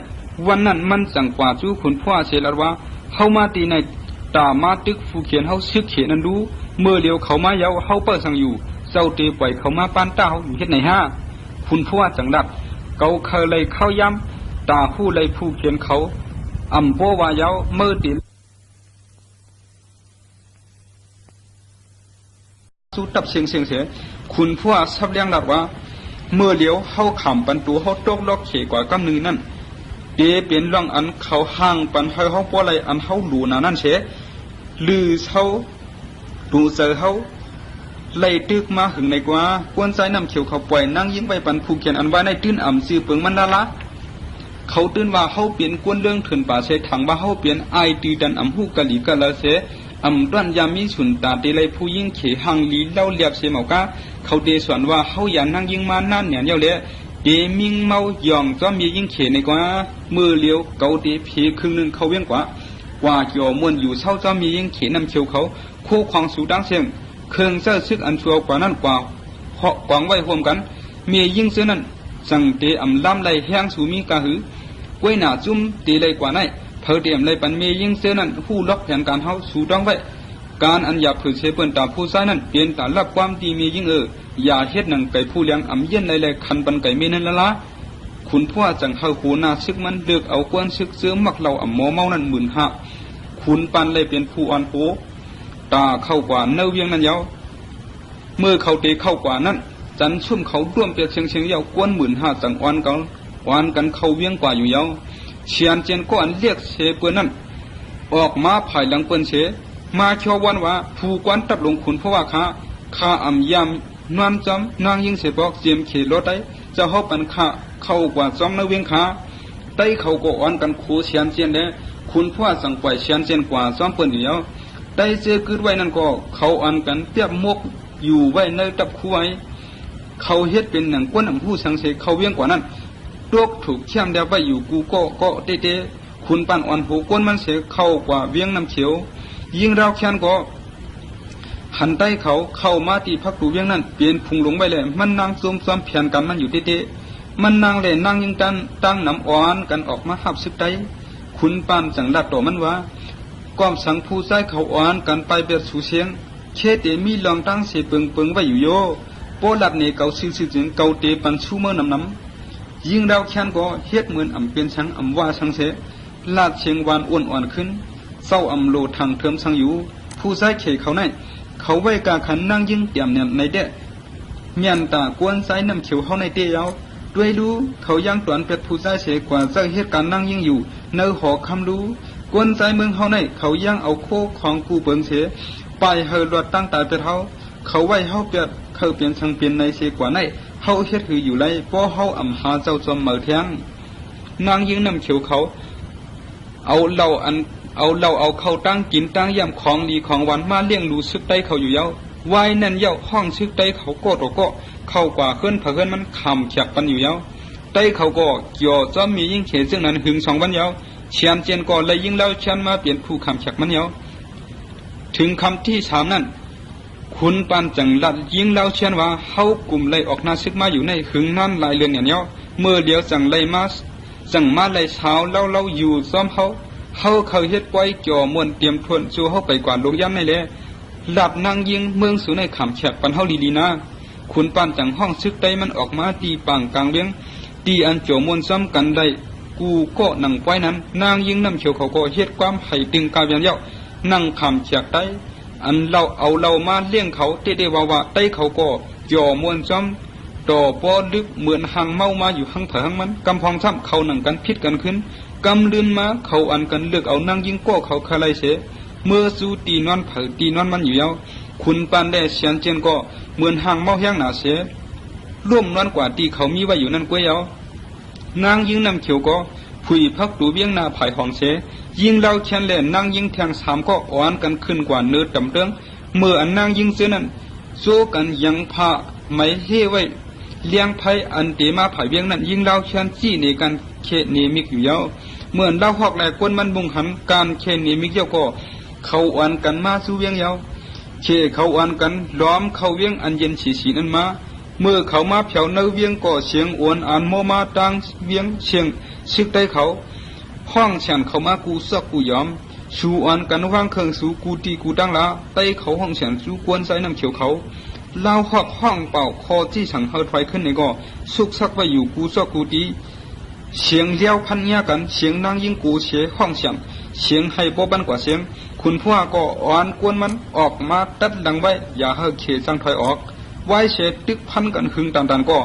วันนั้นมันสั่งกว่าจู้ขุนพ่อเสลว่าเฮามาตีในตามาตึกผู้เขียนเฮาซึกเขียนนั้นดูเมื่อเดียวเขามาเยาเฮาเปิดสั่งอยู่เจ้าเตปล่อยเขามาปานตาเฮาอยู่เฮ็ดไหนห้าคุณพ่อจังดัดเกาเคยเลยเข้าย้ำตาผู้เลยผู้เขียนเขาอำโปว่าเยาเมื่อตีสู้ตับเสียงเสียคุณพ่อซับเลี้ยงดัดว่าเมื่อเลี้ยวเฮาขำปันตัวเฮาตกลอกเขกว่ากำนึงนั่นเอเป็นร่องอันเขาห่างปันให้เฮาป้อไรอันเฮาดูนานั่นเสลือเฮาดูเจอเฮาไล่ตึกมาหึงในกว่ากวนใจน้ำเขียวเขาปล่อยนั่งยิ้มไปปันผู้เขียนอันไว้ในตื้นอ่ำซื้อเปิงมันละเขาตื้นว่าเฮาเปลี่ยนกวนเรื่องถึงป่าเสถังว่าเฮาเปลี่ยนไอตีดันอ่ำหูกะหลีกะละเสอำด้วนยามีสุนตาเตลัยผู้ยิ่งเขหังลีเล่าเลียบเสหมอกาเขาเดสวนว่าเฮาอย่านั่งยิ่งมานั่นเนี่ยเลี้ยวเดมิงเมาหย่องจอมมียิ่งเขในกว่ามือเลี้ยวเกาเดผีครึ่งนึงเขาเวียงกว่าเกี่ยวมวนอยู่เช่าจอมมียิ่งเขนำเขียวเขาคู่ของสูดังเสียงเครื่องเสื้อซึกอันชัวกว่านั่นกว่าเหาะกวางไว้รวมกันมียิ่งเสื้อนั้นสั่งเตอำล้ำไหลแห้งสูมีกะหือกล้วยหนาจุ้มเตเลยกว่าไหนเธอเตรียมเลยปันมียิ่งเสื้อนั้นผู้ล็อกแผนการเฮาสูดังไว้การอันอยากผืนเสเปินตาผู้ซ้ายนั้นเปลี่ยนตาลับความดีมียิ่งอย่าเฮ็ดหนังไก่ผู้เลี้ยงอำเย็นเลยคันปันไก่เมนั่นละคุณพ่อจังเฮาหูนาซึกมันเลือกเอากวนซึกเสื้อมักเราอำหมอเมานั่น15,000คุณปันเลยเป็นผู้อ่อนโหตาเข้ากว่าเนเวียงนั่นยาวเมื่อเขาเตะเข้ากว่านั้นจันชุ่มเขาร่วมเปียกเชียงยาวกวน15,000จังอ่อนกันเข้าเวียงกว่าอยู่ยาวเชียนเจนก็อันเรียกเสเปิ้นนั้นออกมาภายหลังเปิ้นเสมาเขียววันว่าผู้กวนตับลงขุนเพราะว่าข้าอ่ำยำนวลจำนางยิงเสบอกเจียมเขรถได้จะหอบปันข้าเข้ากว่าจอมนเวียงขาได้เขาก็อ่อนกันคูเชียนเจียนเด้คุณพ่อสั่งปล่อยเชียนเจียนกว่าจอมเปิ้นอยู่แล้วได้เจอคืดไว้นั่นก็เขาอ่อนกันเปียบมกอยู่ไว้ในตับคู่ไว้เขาเฮ็ดเป็นหนังกวนอำผู้สังเสเขาเวียงกว่านั้นตกถูกเชื่อมเดียวไว้อยู่กูก็เตะคุณปันอ่อนหูกวนมันเสเข้ากว่าเวียงน้ำเขียวยิ่งเราแค้นก็หันใต้เขาเข้ามาตีพักดูเวียงนั้นเปลี่ยนพุงหลงไปเลยมันนั่งซุ่มซ้อมเพียนกันมันอยู่เตะมันนั่งเลยนั่งยิงตั้งน้ำอ่อนกันออกมาหับซึกได้คุณปานจังลัดต่อมันว่าก้อมสังผู้ใช้เขาอ่อนกันไปเบียดสู่เสียงเชเตมีลองตั้งเสเปิงไว้อยู่โยโปลัดเนเกาซื่อจึงเกาเตปันชูเมื่อน้ำยิ่งเราแค้นก็เฮ็ดเหมือนอ่ำเป็นสังอ่ำว่าสังเสลาดเชียงวานอ่อนขึ้นเศร้าอำโลทางเทิมสังอยู่ผู้ใช้เขเขาในเขาไว้กาขันนั่งยิ่งเตี่ยมเนี่ยในเดะเมียนตากวนใช้น้ำเขียวเขาในเตยาวด้วยรู้เขายังตวนเป็ดผู้ใช้เสกว่าจะเหตุการนั่งยิ่งอยู่เนื้อหอคำรู้กวนใช้เมืองเขาในเขายังเอาโคของกูเปิงเสไปเฮรวดตั้งตายเป็ดเขาไว้เขาเป็ดเขาเปลี่ยนสังเปลี่ยนในเสกว่าในเขาเฮ็ดหืออยู่ไรป้อเขาอ่ำหาเจ้าจอมเหมือแทงนางยิ่งน้ำเขียวเขาเอาเหล่าเอาเข้าตั้งกินตั้งย่ำของดีของหวานมาเลี้ยงดูซึกได้เขาอยู่เย้าไว้นั่นเย้าห้องซึกได้เขาก็เข้ากว่าขึ้นเผื่อมันคำเขียกปันอยู่เย้าได้เขาก็เกี่ยวจะมียิ่งเขซึ่งนั้นหึง2 วันเย้าเชียนเจนก็เลยยิ่งเล่าเชียนมาเปลี่ยนผู้คำเขียกมันเย้าถึงคำที่3นั้นคุณปันจังลัดยิ่งเล่าเชียนว่าเฮากลุ่มเลยออกนาซึกมาอยู่ในหึงนั่นหลายเรือนอย่างเย้าเมื่อเดียวจังเลยมาจังมาเลยเช้าเล่าอยู่ซ้อมเขา เฮาเขาเฮ็ดไว้จ่อมวนเตรียมทวนสู่เฮาไปกว่าลงย่ำในแลหลับนางยิงเมืองสู่ในขำแฉกปันเฮาลีๆนะคุณปานจังห้องซึกได้มันออกมาตีปางกลางเวียงตีอันจ่อมวนซ้ำกันได้กูก็นั่งไว้นั้นนางยิงน้ำเขียวเขาก็เฮ็ดความให้ตึงกาเวียงเย้านั่งขำแฉกได้อันเราเอาเรามาเลี้ยงเขาเต้ๆว่าๆได้เขาก็จ่อมวนซ้ำต่อปอลึกเหมือนหางเมามาอยู่ข้างเผอข้างมันกำพองซ้ำเขาหนังกันพิษกันขึ้นกำลืนมาเขาอันกันเลือกเอานางยิงก็เขาคาไลเสเมื่อสู้ตีนอนเผอตีนอนมันอยู่เย้าคุณปานได้เสียนเจนก็เหมือนหางเมาแห้งหนาเสร่วมนอนกว่าตีเขามีไว้อยู่นั่นกวยเย้านางยิงน้ำเขียวก็ผุยพักตูเบี้ยงหน้าภายห้องเสยิงเราเชนแหล่นางยิงแทงสามก็อ่อนกันขึ้นกว่าเนื้อดำเรื่องเมื่ออันนางยิงเสือนั้นโซกันยังพาไม่เฮไว้เลี้ยงไพ่อันเตมาภายเบี้ยงนั้นยิงเราเชนจี้ในการเคเนมิกอยู่เย้าเมื่อเราหอกแหลกคนมันบุงหันการเคเนมิกเย้าก็เขาอ่อนกันมาสู้เวียงเย้าเคเขาอ่อนกันล้อมเขาเวียงอันเย็นฉีนั้นมาเมื่อเขามาเผาเนื้อเวียงก็เสียงอวนอันโมมาตังเวียงเชียงซึกได้เขาห้องฉันเขามากูซอกกูยอมชูอ่อนกันว่างเครื่องสูกูตีกูดังละไต้เขาห้องฉันสู้กวนใส่น้ำเขียวเขาเล่าหอกห้องเป่าคอที่สั่งเฮาถอยขึ้นในก็สุกซักไว้อยู่กูซอกกูตีเสียงเลี้ยวพันยากันเสียงนางยิงกูเสียห้องฉันเสียงให้บ่บันกว่าเสียงคุณพ่อก็อ่อนกวนมันออกมาตัดดังไว้อย่าให้เขสั่งถอยออกไว้เสตึกพันกันหึงตามๆก็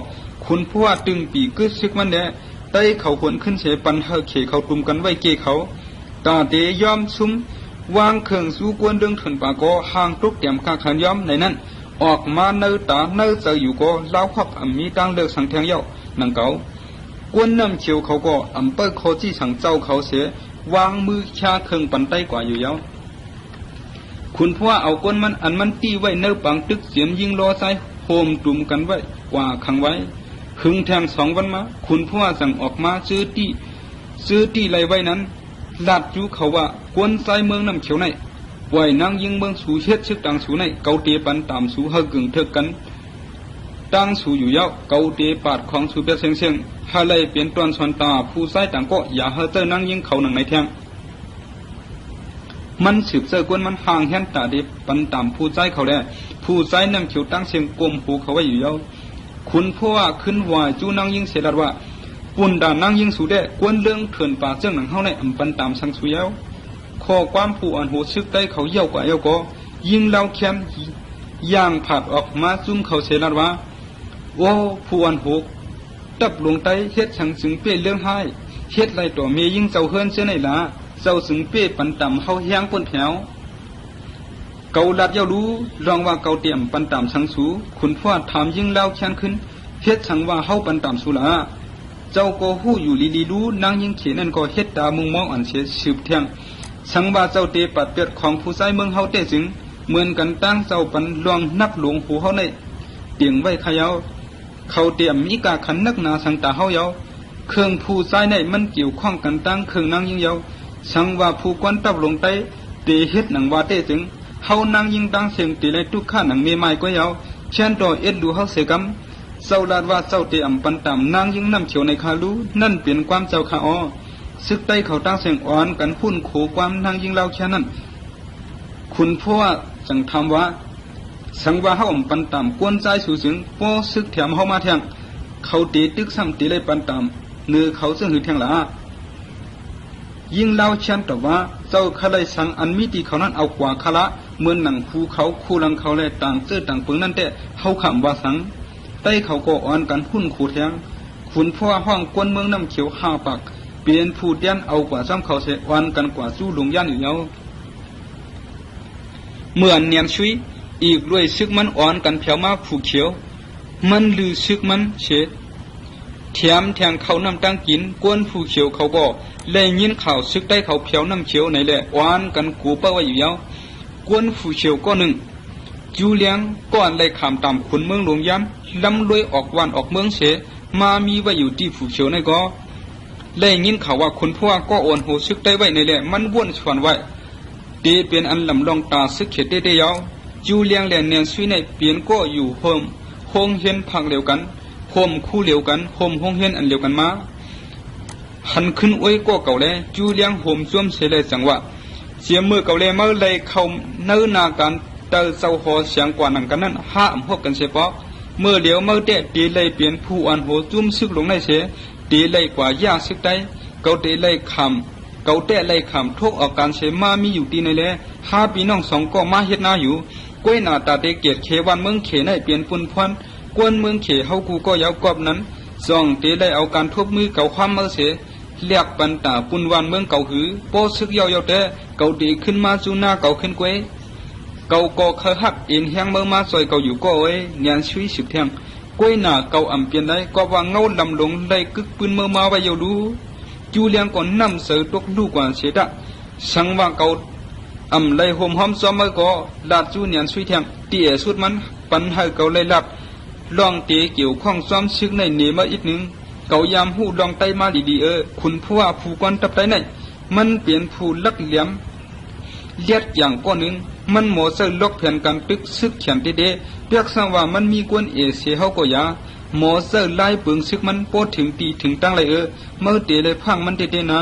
คุณพ่อตึงปีกึดซึกมันแน่ไต้เขาควรขึ้นเสปันเฮเขเขาตุ่มกันไว้เกเขาตาเตยอมซุ่มวางเครื่องสู้กวนเรื่องถึงปาก็ห่างตุกเตรียมกาขันยอมในนั้นออกมาเนื้อตาเนื้อเจออยู่ก็เล่าขวักมีตั้งเลือกสังแทงเย้านังเก่ากวนน้ำเขียวเขาก็เปิดเขาที่สั่งเจ้าเขาเสียวางมือชาเครื่องปันไต้กว่าอยู่เย้าคุณพ่อเอาก้นมันอันมันตีไว้เนื้อปังตึกเสียมยิงรอใส่โฮมตุ่มกันไว้กว่าขังไว้หึงแทง2 วันมาคุณพ่อสั่งออกมาซื้อตีไรไว้นั้นลาดจูเขาว่ากวนใส่เมืองน้ำเขียวในไว้นางยิงเมืองสูเช็ดซึกดังสูในเกาเตปันตามสูเฮกึ่งเถกกันตั้งสูอยู่เย้าเกาเตปาดของสูเปียเสียงฮาเลยเปลี่ยนตอนสอนตาผู้ใส่ต่างก็อย่าเฮเตอร์นางยิงเขาหนังในแทงมันสืบเสือกวนมันห่างแห่นตาเดปันตามผู้ใจเขาแลผู้ใจน้ำเขียวตั้งเสียงกลมหูเขาไว้อยู่เย้าคุณพ่อขึ้นวายจูนางยิงเสด็จว่าปุ่นด่านนางยิงสูเดกวนเรื่องเถื่อนป่าเจ้าหนังเฮาในปันตามสังสุเย้าข้อความผู้อันโหซึกได้เขาเย้ากว่าเย้าก็ยิงเล่าแคมย่างผัดออกมาจุ่มเขาเสด็จว่าโอ้ผู้อันโหตับลงไตเฮ็ดสังสึงเปี้ยเรื่องให้เฮ็ดไรต่อเมยิงเจ้าเฮือนเสียในละเจ้าสึงเปี้ยปันตามเฮาแห้งปนแถวเกาลัดเย้ารู้ลองว่าเกาเตรียมปันตามสังสูคุณพ่อถามยิงเล่าแค้นขึ้นเฮ็ดสังว่าเฮาปันตามสูละเจ้าก็ฮู้อยู่ลีรู้นางยิงเขนั่นก็เฮ็ดตามุงมองอันเสียสืบเที่ยงสังว่าเจ้าเตปัดเปียดของผู้ใช้เมืองเฮาเตจึงเหมือนกันตั้งเจ้าปันลวงนักหลวงหูเฮาในเตียงไว้ขยาวเขาเตรียมมีกาขันนักนาสังตาเฮาเยาเครื่องผู้ใช้ในมันเกี่ยวข้องกันตั้งเครื่องนางยิงเยาสังว่าผู้กวนตับลงไตเตเฮ็ดหนังว่าเตจึงเฮานางยิงตั้งเสียงตีเลยทุกข้าหนังเมไม้ก็เยาเช่นต่อเอ็ดดูเฮาเสกำเจ้าลาดว่าเจ้าเตปันตามนางยิงน้ำเขียวในคาลูนั่นเปลี่ยนความเจ้าข้าอ้อซึกไตเขาตั้งเสียงอ่อนกันพุ่นโขความนางยิงเล่าแค่นั้นคุณพ่อจังทำว่าสังว่าเฮาปันตามกวนใจสู่สึงป้อซึกแถมเฮามาแทงเขาเตตึกซ้ำตีเลยปันตามเนื้อเขาซึ่งหือแทงละยิงเล่าเช่นแต่ว่าเจ้าขลัยสังอันมิติเขานั้นเอากว่าขละเหมือนหนังภูเขาคู่ลังเขาเลยต่างเสื้อต่างเปิงนั่นแต่เฮาขำว่าสังใต้เขาก็อ่อนกันหุ่นขู่แทงขุนพ่อห้องกวนเมืองน้ำเขียวห้าปากเปลี่ยนผู้เดียนเอากว่าซ้ำเขาเสอ่อนกันกว่าสู้ลงย่านอยู่เยาเมื่อเนียนชุยอีกด้วยซึกมันอ่อนกันเพียวมาผูเขียวมันลือซึกมันเฉดเทียมแทงเขาน้ำตั้งกินกวนผูเขียวเขาก็เลยยินข่าวซึกได้เขาเพียวน้ำเขียวในแหละอ่อนกันกูเป้าไว้อยู่เยากวนผูเขียวก็หนึ่งจูเลียงก้อนเลยขามตามขุนเมืองหลวงย้ำลำรวยออกวันออกเมืองเสมามีไว้อยู่ที่ผูเขียวในก็เลยยินข่าวว่าคนพวกก็โอนโหซึกได้ไว้ในแหละมันวนชวนไว้เดเป็นอันลำลองตาซึกเขตได้ยาวจูเลียงแหลนเนียนซุยในเปลี่ยนก็อยู่โฮมห้องเฮียนพักเดียวกันโฮมคู่เดียวกันโฮมห้องเฮียนอันเดียวกันมา หันขึ้นอวยก็เก่าแลจูเลี้ยงโหมซ่วมเสเลยจังว่าเสียมือเก่าแลเมื่อเลยเขาเนื้อนาการเตอเศร้าหอเสียงกว่านังกันนั้นห้าอำพบกันเสียปอกเมื่อเดี๋ยวเมื่อเตะตีเลยเปลี่ยนผู้อันโหจุ่มซึกลงในเสียตีเลยกว่ายากซึกได้เก่าตีเลยคำเก่าเตะเลยคำทุกออกการเสียมามีอยู่ตีในแลห้าปีน้องสองก็มาเฮ็ดนาอยู่ก้วยนาตาเตเกียรเขวันเมืองเขในเปลี่ยนปุ่นพวนกวนเมืองเขเฮากูก็ยาวกอบนั้นซองตีเลยเอาการทบมือเก่าความเมื่อเสียเรียกปันตาปุ่นวันเมืองเก่าหือโปซึกเยาๆแต่เก่าดีขึ้นมาจูหน้าเก่าขึ้นก้วยเก่าก็เคยหักอินแห้งเมื่อมาซอยเก่าอยู่ก็เอ้ยเนียนชุยสิบเทียงก้วยหน้าเก่าอ่ำเปลี่ยนได้ก็ว่าเงาลำหลงได้กึกปืนเมื่อมาไว้เยาดูจูเลียงก่อนนำเสือตกลูกกว่าเสียดะสังว่าเก่าอ่ำเลยห่มห้อมซ้อมเมื่อก็ลาดจูเนียนชุยเทียงเตี่ยสุดมันปันให้เก่าเลยลับลองเตะเกี่ยวข้องซ้อมซึกในเนมาอีกหนึ่งเก่ายามหูลองไตมาดีๆคุณผู้ว่าผู้กวนตับไตไหนมันเปลี่ยนผู้ลักเหลี่ยมเลียดอย่างก้อนหนึ่งมันหมอเสือลกแผ่นกันตึกซึกเขียนเด็ดเปียกสังว่ามันมีกวนเอเสียเฮาก็ยาหมอเสือไล่เปิงซึกมันโปถึงตีถึงตั้งเลยเมื่อเตะเลยพังมันเด็ดนะ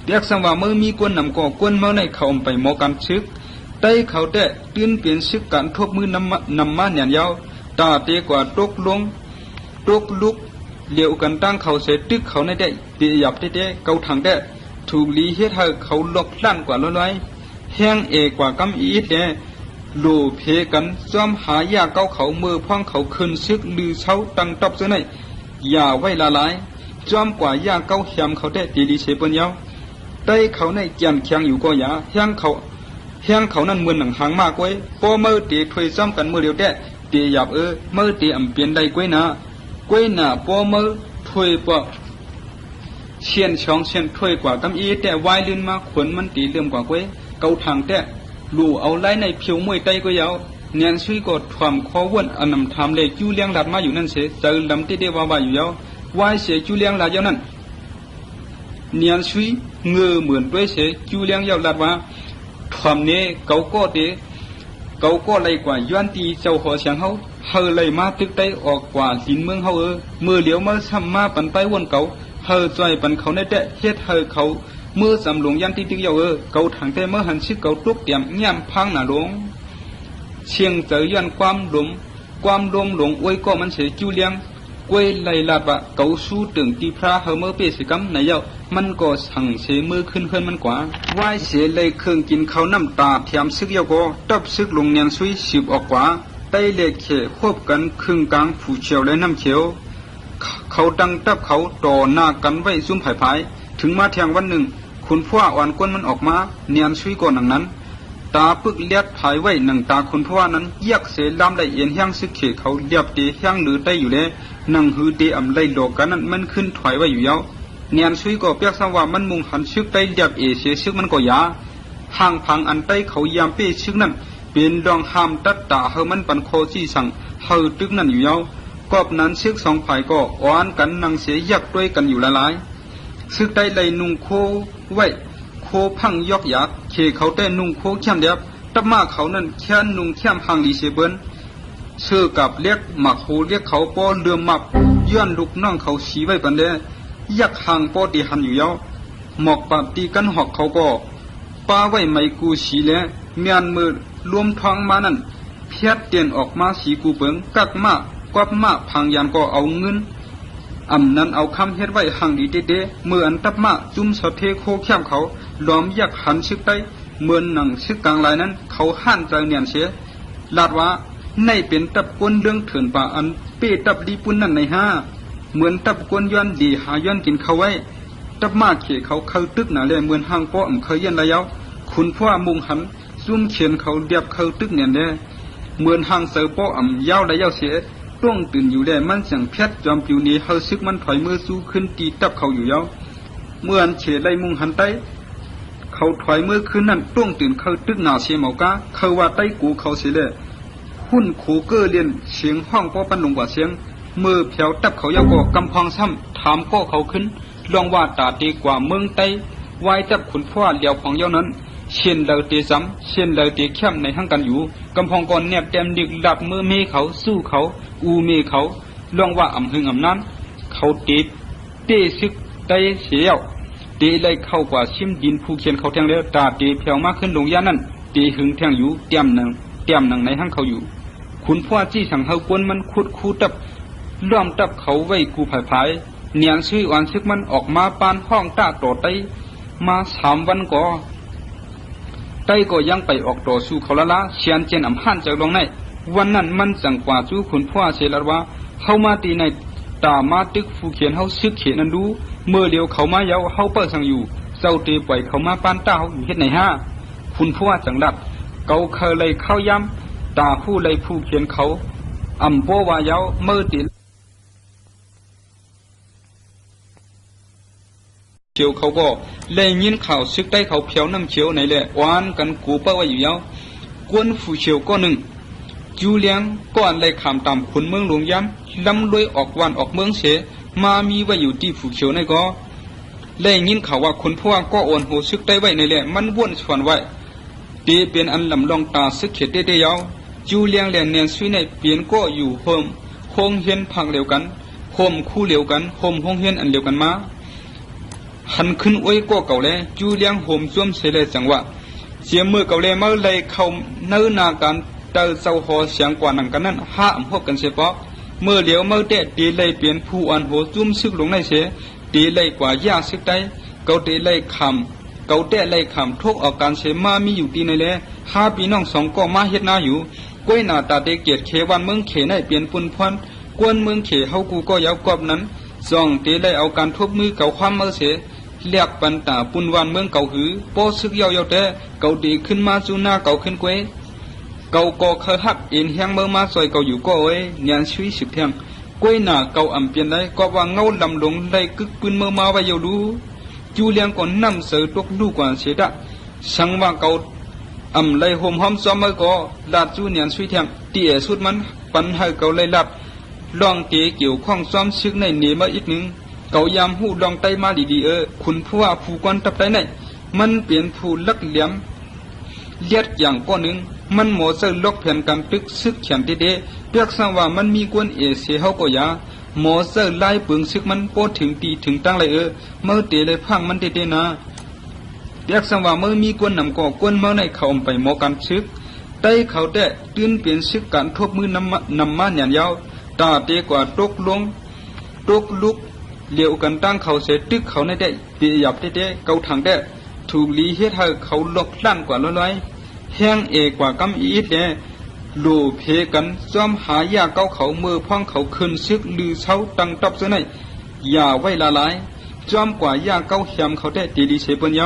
เปียกสังว่าเมื่อมีกวนนำก่อกวนเมื่อในเขาไปหมอกันซึกไตเขาแต่ตื่นเปลี่ยนซึกการทบมือนำมาเนี่ยยาวตาเตกว่าตกลงตกลุกเลี้ยวกันตั้งเขาเสตึกเขาในได้เตียบเต้เกาถังได้ถูกลีเฮ็ดให้เขาลกลั่นกว่าร้อยแห้งเอกว่ากำอีดเนี่ยโลเพกันซ้อมหายาเก้าเขามือพ่องเขาคืนซึกลือเช้าตั้งตบเสนอย่าไว้ละลายซ้อมกว่ายาเก้าแหมเขาได้ตีดีเชเปินยาวได้เขาในเจียนเคียงอยู่ก็อย่าแห้งเขานั่นเหมือนหนังหางมากไว้พอเมื่อตีถอยซ้อมกันเมื่อเดียวได้ตีหยับเมื่อตีอ่ำเปลี่ยนได้กวยนะพอเมื่อถอยปะเชียนช่องเชียนถอยกว่ากำอีแต่วายลื่นมาขวนมันตีเลื่อมกว่ากวยเกาทางแต่ลู่เอาไล่ในผิวมวยไตก็ยาวเนียนซุยก็ทวมคอวนอันนำทำเลยจูเลี้ยงหลัดมาอยู่นั่นเสียเจอลำที่เดว่าอยู่ยาววายเสียจูเลี้ยงหลัดยาวนั่นเนียนซุยเงือเหมือนด้วยเสียจูเลี้ยงยาวหลัดว่าทวมเนี่ยเกาก็เลยกว่าย้อนตีเจ้าหัวเสียงเขาเลยมาตึกไตออกกว่าลินเมืองเขามือเหลียวมาซ้ำมาปันไปวนเกาจอยปันเขาในแต่เฮ็ดเขาเมื่อสำลงยันที่ตึกยาวเกาทางแต่เมื่อหันชิเกาตุกเตรียมย่ำพังหนาลงเชียงเจอยันความลมหลงอวยก็มันเสียจูเลี้ยงกวยไล่ลาดว่าเกาสู้ตึงตีพระเฮเมื่อเปสิกรรมไหนยาวมันก็สั่งเสียมือขึ้นมันกว่าไหวเสียเลยเครื่องกินเขาน้ำตาเทียมซึกยาวก็ตับซึกลงเนียนซุยสิบออกกว่าไตเล็กเขควบกันครึ่งกลางผูเฉียวและน้ำเขียวเขาดังตับเขาต่อหน้ากันไว้ซุ่มผายถึงมาเที่ยงวันหนึ่งคุณพ่ออ่อนก้นมันออกมาเนียนซุยก่อนหนังนั้นตาปึกเลียดผายไว้หนังตาคุณพ่อนั้นเยียกเสลำได้เอียนแห้งซึกเขเขาเลียบเตะแห้งหรือได้อยู่เลยนังหือเตะอำไลโลกกันนั้นมันขึ้นถอยไว้อยู่ยาวเนียนซุยก็เปียกสังว่ามันมุงหันซึกได้เลียบเสียซึกมันก็ยาห่างพังอันใต้เขายามเป้ซึกนั้นเป็นดองห้ามตัดตาเฮมันปันโคจี้สั่งเฮตึกนั่นอยู่ยาวกอบนั้นซึกสองฝ่ายก็อ้อนกันนังเสียยักด้วยกันอยู่ละลายซึกได้เลยนุ่งโคไว้โคพังยอกยักเขเขาแต่นุ่งโคเข้มเดียบตับมาเขานั้นแค่นุ่งเข้มพังดีเสเบิ้นเชื่อกับเรียกหมักโคเรียกเขาป้อเรือมับย้อนลูกน้องเขาสีไว้ปันเดยักห่างป้อตีหันอยู่ยาวหมอกปาตีกันหอกเขาก็ป้าไว้ไม่กูสีแล้วเมียนมือรวมท้องมานั่นเพียดเตียนออกมาสีกูเปิงกัดมากกวับมาพังยานก็เอาเงินนั้นเอาคำเฮ็ดไว้ห่างดีเด้เมื่ออันตับมาจุ่มสะเพโคเข้มเขาล้อมยักหันชึกได้เมื่อหนังชึกกลางลายนั้นเขาหันใจเนียนเสียลาดว่าในเป็นตับกวนเรื่องเถินป่าอันเป้ตับดีปุ่นนั่นในห้าเหมือนตับกวนย้อนดีหาย้อนกินเขาไว้ตับมาเขเขาตึกหนาเลยเหมือนห่างป้อเคยยันระยะคุณพ่อมุงหันซุ่มเขียนเขาเดียบตึกเนี่ยเด้เหมือนห่างเสือป้อยาวระยะเสียต้องตื่นอยู่ได้มันเสียงเพชรจอมปิวนี้เฮาซึกมันถอยมือสู้ขึ้นตีตับเขาอยู่ยาวเมื่อเฉยไล่มุงหันไตเขาถอยมือขึ้นนั่นต้องตื่นเขาตึกหนาเสียหมอกาเขาว่าไตกูเขาเสียเลยหุ่นโคเกอร์เลียนเสียงห้องป้อปันลงกว่าเสียงมือเพียวตับเขายาวก็กำพังซ้ำถามก็เขาขึ้นลองว่าตาดีกว่าเมืองไตไว้ตับขุนพ่อเลียวของเย้านั้นเช่นเราเตะซ้ำเช่นเราเตะเข้มในห้างกันอยู่กำพองก่อนเนียบเต็มดึกหลับมือเมเขาสู้เขาอูเมเขาลองว่าอ่ำหึงอ่ำนั้นเขาเตะซึก ได้เสียวเตเลยเข้ากว่าชิมดินผู้เขียนเขาแทงแล้วตาเตเพียวมากขึ้นลงยานั่นเตหึงแทงอยู่เตียมหนังในห้างเขาอยู่คุณพ่อจี้สั่งเฮากวนมันขุดคูตับล้อมตับเขาไว้กูผายเนียนซื้อวันซึกมันออกมาปานห้องตาต่อไตมา3 วันก็ไตก็ยังไปออกต่อสู้เขาละเชียนเจนอำหันจากลงในวันนั้นมันจังกว่าสู้คุณพ่อเสลว่าเฮามาตีในตามาตึกผู้เขียนเฮาซึกเขียนนั้นดูเมื่อเลียวเขามาเยาเฮาเปิดสั่งอยู่เจ้าเตปล่อยเขามาปานตาเฮาอยู่เฮ็ดไหนฮะคุณพ่อจังดัดเกาเคยเลยเข้าย้ำตาผู้เลยผู้เขียนเขาอำโปว่าเยาเมื่อตีเชียวเขาก็เลยยินข่าวซึกได้เขาเพียวน้ำเชียวไหนแหละวานกันกูเป้าไว้อยู่เยากวนผู้เชียวก็หนึ่งจูเลียงก่อนเลยขามตามขุนเมืองหลวงย้ำลำลุยออกวันออกเมืองเสมามีไว้อยู่ที่ผู้เชียวในก็เลยยินข่าวว่าคนพ่อก็โอนโหซึกได้ไว้ในแหละมันวนส่วนไว้ตีเป็นอันลำลองตาซึกเขตได้เยาจูเลียงแหลนเนียนซุยในเปลี่ยนก็อยู่โฮมคงเฮียนพักเดียวกันโฮมคู่เดียวกันโฮมห้องเฮียนอันเดียวกันมาหันขึ้นไว้ก็เก่าแล้วจูเลียงโฮมซ่วมเสเลยจังว่าเสียมือเก่าเลยเมื่อเลยเขาเนื้อนาการเตอเจ้าหอเสียงกว่านังกันนั้นห้ามพบกันเสียปะเมื่อเลี้ยวเมื่อเตะตีเลยเปลี่ยนผู้อันโหจุ่มซึกลงในเสียตีเลยกว่ายาซึกได้เกาตีเลยคำเกาเตะเลยคำทุกออกการเสียมามีอยู่ตีในเลย5 ปีน้อง2ก็มาเฮ็ดนาอยู่ก้วยหน้าตาเตเกียรติเขวันเมืองเขในเปลี่ยนปุ่นพรกวนเมืองเขเฮากูก็ยาวกอบนั้น2ตีเลยเอาการทุบมือเก่าความเมื่อเสียเรียกปันตาปุ่นวันเมืองเก่าหือโปซึกเยาแต่เกาตีขึ้นมาจูหน้าเก่าขึ้นก้วยเกาก็เคยหักเอ็นแห้งเมื่อมาซอยเกาอยู่ก็เอ้ยเนียนชีวิตสึกเทียงก้วยหน้าเกาอ่ำเปลี่ยนได้ก็ว่าเงาลำหลงได้กึกปืนเมื่อมาไว้อยู่ดูจูเลียงก่อนนำเสือตกลูกกว่าเสียดะสังว่าเกาอ่ำเลยห่มห้อมซ้อมเมื่อก็ลาดจูเนียนชีวิตเทียงเตี่ยสุดมันปันให้เกาเลยลับลองเตะเกี่ยวข้องซ้อมซึกในเนมาอีกหนึ่งเกายามหูลองไตมาดีๆคุณผู้ว่าผู้กวนตับไตไหนมันเปลี่ยนผู้ลักเหลี่ยมเลียดอย่างก้อนหนึ่งมันหมอเสือลกแผ่นกันตึกซึกเขียนเด็ดเปียกสังว่ามันมีกวนเอเสียเฮาก็ยาหมอเสือไล่ปึงซึกมันโปถึงตีถึงตั้งเลยเมื่อเตะเลยพังมันเด็ดนะเปียกสังว่าเมื่อมีกวนนำก็กวนเมื่อในเขาไปหมอกันซึกไตเขาแดะตื่นเปลี่ยนซึกการทบมือนำมาหยานยาวตาเตกว่าตกลงตกลุกเลี้ยวกันตั้งเขาเสตึกเขาในได้เปียหยับเด็ดเกาทางแดะถูกลีเฮ็ดให้เขาลกลั่นกว่าร้อยแห้งเอกว่ากำอีดเนี่ยโลเพกันซ้อมหายาเก้าเขามือพ่องเขาขึ้นซึกลือเช้าตังตับเสนอย่าไว้ละลายซ้อมกว่ายาเก้าแหมเขาได้ดีเสปัญญา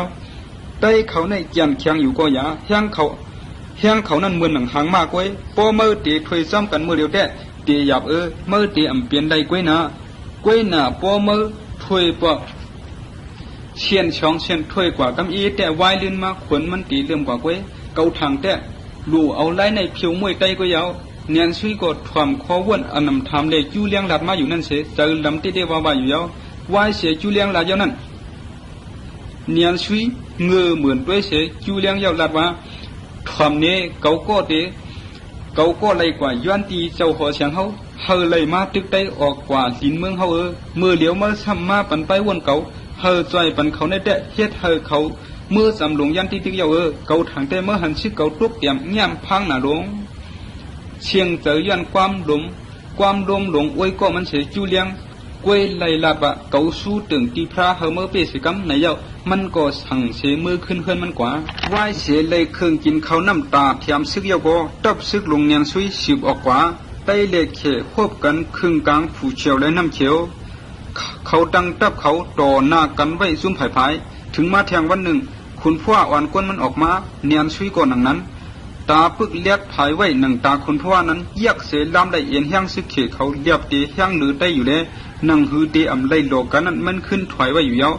ได้เขาในเกียนเคียงอยู่ก็อย่าแห้งเขานั่นเหมือนหนังหางมากไว้พอเมื่อตีถอยซ้ำกันเมื่อเดียวแต่ตีหยับเมื่อตีอ่ำเปลี่ยนได้กวยหน้พอเมื่อถอยปะเชียนช่องเชียนถอยกว่ากำอีแต่วายลื่นมาขวนมันตีเลื่อมกว่ากวยเกาทางแต่ลู่เอาไล่ในผิวมวยไตก็ยาวเนียนซุยก็ถวมคอวนอันนำทำเลยจูเลี้ยงหลัดมาอยู่นั่นเสียเจอลำเตะว่าอยู่ยาววายเสียจูเลี้ยงหลัดยาวนั่นเนียนซุยเงือเหมือนด้วยเสียจูเลี้ยงยาวหลัดว่าถวมเนี่ยเกาก็เลยกว่าย้อนตีเจ้าหัวเสียงเขาเลยมาตึกได้ออกกว่าลิ้นเมืองเขาเมื่อเลี้ยวมาซ้ำมาปันไปวนเกาจอยปันเขาในเดะเฮ็ดเขาเมื่อสำลงยันที่ตึกยาวเกาทางแต่เมื่อหันชิกเกาตุกเตรียมแง้มพังหนาลงเชียงเจอยันความลมหลงอวยก็มันเสียจูเลี้ยงกวยไล่ลาบะเกาสู้ตึงตีพระเฮเมื่อเปสิกรรมในเยามันก็สั่งเสียมือขึ้นมันกว่าวายเสียเลยเครื่องกินเขาน้ำตาเทียมซึกยาวก็ตับซึกลงเนียนซุยสืบออกกว่าไตเล็กเขควบกันครึ่งกลางผู้เชียวและน้ำเขียวเขาดังตับเขาต่อหน้ากันไว้ซุ่มผายถึงมาแทงวันหนึ่งคุณพ่ออ่อนก้นมันออกมาเนียนซุยก่อนหนังนั้นตาปึกเลียดผายไว้หนังตาคุณพ่อนั้นเยียกเสลำได้เอียนแห้งซึกเขเขาเลียบตีแห้งหรือได้อยู่แล้วนังหือตีอ่ำไล่โลกันนั้นมันขึ้นถอยไว้อยู่ยาว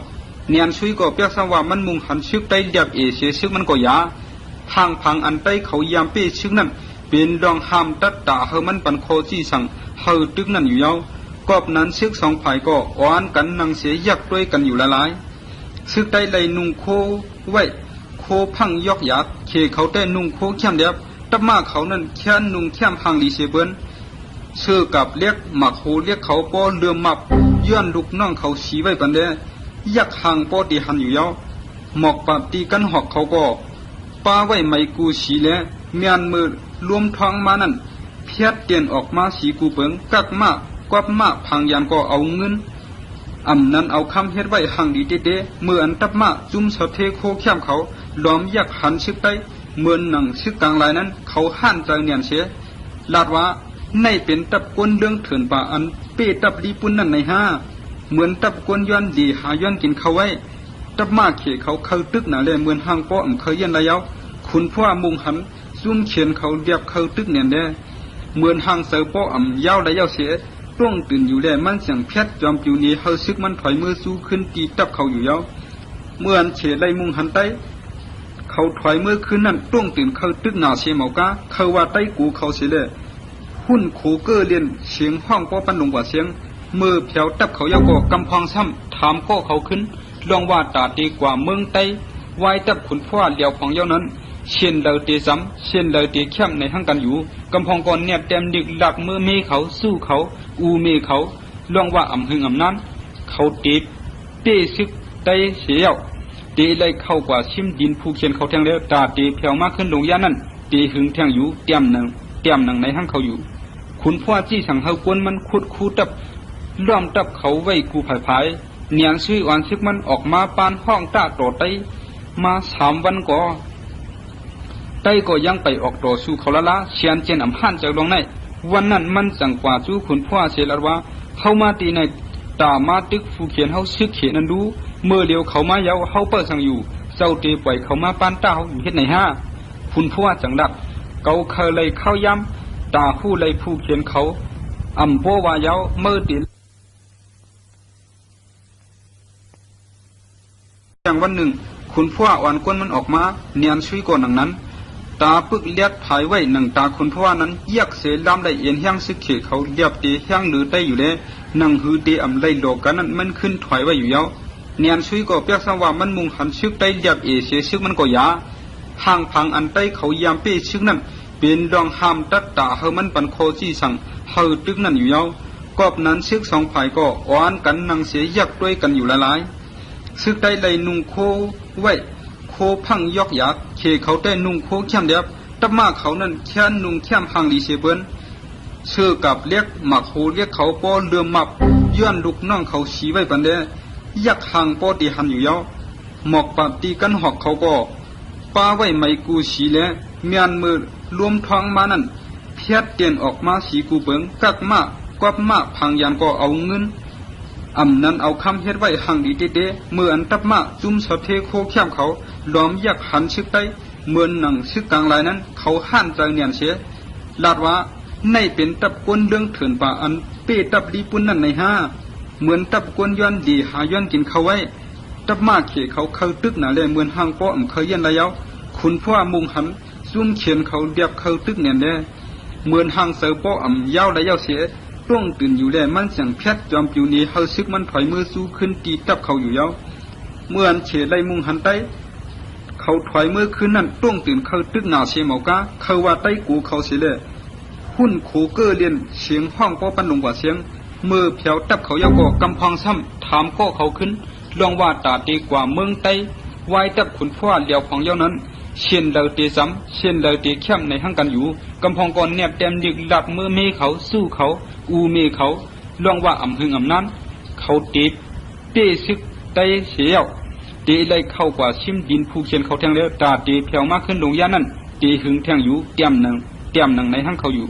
เนียนซุยก็เปียกสังว่ามันมุงหันซึกได้เลียบเสียซึกมันก็ยาพังอันใต้เขายามเป้ซึกนั้นเป็นดองห้ามตัดตาเฮมันปันโคจี้สั่งเฮตึกนั่นอยู่ยาวกอบนั้นซึกสองฝ่ายก็อ่อนกันนังเสียยักด้วยกันอยู่ละลายซึกได้เลยนุ่งโคไว้โคพังยอกยักเขเขาได้นุ่งโคเข้มเดียบตับมาเขานั้นแค่นุ่งเข้มพังลีเสเบิ้นชื่อกับเรียกหมักโคเรียกเขาป้อเรือมับย้อนลูกน้องเขาสีไว้ปันเด ยักห่างปอตีหันอยู่ยาวหมอกปาตีกันหอกเขาก็ป้าไว้ไม่กูสีและเมียนมือรวมท้องมานั่นเพียดเตียนออกมาสีกูเปิงกักมากกวับมาพังยันก็เอาเงินนั้นเอาคำเฮ็ดไว้ห่างดีเด้เมื่ออันตับมาจุ่มสะเทโคเข้มเขาล้อมยักหันชึกได้เมื่อหนังชึกกลางลายนั้นเขาหันใจเนียนเสียลาดว่าในเป็นตับก้นเรื่องเถินป่าอันเป้ตับลีปุ่นนั่นในห้าเหมือนตับก้นย้อนดีหาย้อนกินเขาไว้ตับมาเขเขาเคยตึกหนาเลยเหมือนห้างป้อมเคยยันระยะคุณพ่อมุงหันซุ่มเขียนเขาเรียบเคยตึกเนียนเด้เหมือนห้างเสือป้อมยาวระยะเสียร่วงตื่นอยู่แลมันเสียงเพชรจอมปิวนี้เฮาซึกมันถอยมือสู้ขึ้นตีตับเขาอยู่ยาวเมื่อเฉลยมุงหันไตเขาถอยมือขึ้นนั่นร่วงตื่นเขาตึกหนาเสียหมอกาเขาว่าไตกูเขาเสียเลยหุ่นโขเกอเลียนเสียงห้องป้อปันลงกว่าเสียงมือเผียวตับเขายาวก็กำพองซ้ำถามก็เขาขึ้นลองว่าตาดีกว่าเมืองไตไว้ตับขุนพ่อเลียวของเย้านั้นเช่นเราตีซ้ำเช่นเราตีเข้มในห้างกันอยู่กำพองก่อนเนี่ยเต็มดึกหลักมือเมเขาสู้เขาอูเมเขาลองว่าหึงนั้นเขาตีเป้ซึกไตเสียวตีเลยเข้ากว่าชิมดินผู้เขียนเขาแทงแล้วตาตีเผียวมากขึ้นลงยานั้นตีหึงแทงอยู่เต็มหนังในห้างเขาอยู่ขุนพ่อจี้สั่งเฮากวนมันขุดคูตับล้อมตับเขาไว้กูผายเนียนซื้อวันซึกมันออกมาปานห้องตาโตไตมา3 วันก็ไตก็ยังไปออกต่อสู้เขาละเชียนเจนอำหันจากลงในวันนั้นมันสั่งกว่าจู้ขุนพ่อเสลว่าเข้ามาตีในตามาตึกฟูเขียนเฮาซึกเขียนนั้นดูเมื่อเดียวเขามาเยาเฮาเปิดสั่งอยู่เจ้าตีปล่อยเขามาปานตาเฮาอยู่เฮ็ดในห้าขุนพ่อจังดับเกาเคยเลยเข้าย้ำตาผู้เลยผู้เขียนเขาโปว่าเยาเมื่อตีอย่างวันหนึ่งขุนพ่ออ่อนก้นมันออกมาเนียนช่วยก่อนหนังนั้นตาปึกเลียดภายไว้หนังตาขุนพ่อนั้นเยียกเสลำได้เอียนแห้งซึกเขเขาเรียบตีแห้งหรือได้อยู่เลยหนังหือเดไลโลกันนั้นมันขึ้นถอยไว้อยู่เยาเนียนช่วยก็เปียกสังว่ามันมุงหันซึกได้เรียบเสียซึกมันก็ยาห่างพังอันใต้เขายามเป้ซึกนั้นเป็นดองห้ามตัดตาเฮามันปันโคจี้สั่งเฮาตึกนั่นอยู่เยากอบนั้นซึก2 ฝ่ายก็อ้อนกันนังเสียยักด้วยกันอยู่หลายซึกได้เลยนุ่งโคไว้โคพังยอกยักเขเขาได้นุ่งโคเข้มเดียบตับมาเขานั้นแค่นุ่งเข้มพังลีเสเบิ้นเชื่อกับเรียกหมักโคเรียกเขาป้อเรือมับย้อนลูกน้องเขาชี้ไว้ปันเดยักห่างป้อตีหันอยู่ยาวหมอกปาตีกันหอกเขาก็ป้าไว้ไม่กูสีและเมียนมือรวมท้องมานั่นเพียดเตียนออกมาสีกูเปิงกักมากกวับมาพังยันก็เอาเงินนั้นเอาคำเฮ็ดไว้ห่างดีเด้เมื่ออันตับมาจุ่มสะเทโคเข้มเขาล้อมยักหันชึกได้เมื่อหนังชึกกลางลายนั้นเขาหันใจเนียนเสียลาดว่าในเป็นตับก้นเรื่องเถินป่าอันเป้ตับลีปุ่นนั่นในห้าเหมือนตับก้นย้อนดีหาย้อนกินเขาไว้ตับมาเขเขาเคยตึกหนาเลยเหมือนห้างป้อมเคยยันระยะคุณพ่อมุงหันซุ่มเขียนเขาเรียบเคยตึกเนียนเด้เหมือนห้างเสือป้อมยาวระยะเสียร่วงตื่นอยู่แลมันเสียงเพชรจอมปิวนี้เฮาซึกมันถอยมือสู้ขึ้นตีตับเขาอยู่ยาวเมื่อเฉลยมุงหันไตเขาถอยมือขึ้นนั่นร่วงตื่นเขาตึกหนาเสียหมอกาเขาว่าไตกูเขาเสียเลยหุ่นโขเกอเลียนเสียงห้องป้อปันลงกว่าเสียงมือเผียวตับเขายาวก็กำพองซ้ำถามก็เขาขึ้นลองว่าตาดีกว่าเมืองไตไว้ตับขุนพ่อเลียวของเย้านั้นเช่นเราตีซ้ำเช่นเราตีเข้มในห้างกันอยู่กำพองก่อนเนี่ยเต็มดึกหลักมือเมเขาสู้เขาอูเมเขาลองว่าหึงนั้นเขาตีเป้ซึกไตเสียวตีเลยเข้ากว่าชิมดินผู้เขียนเขาแทงแล้วตาตีเผียวมากขึ้นลงยานั้นตีหึงแทงอยู่เต็มหนังในห้างเขาอยู่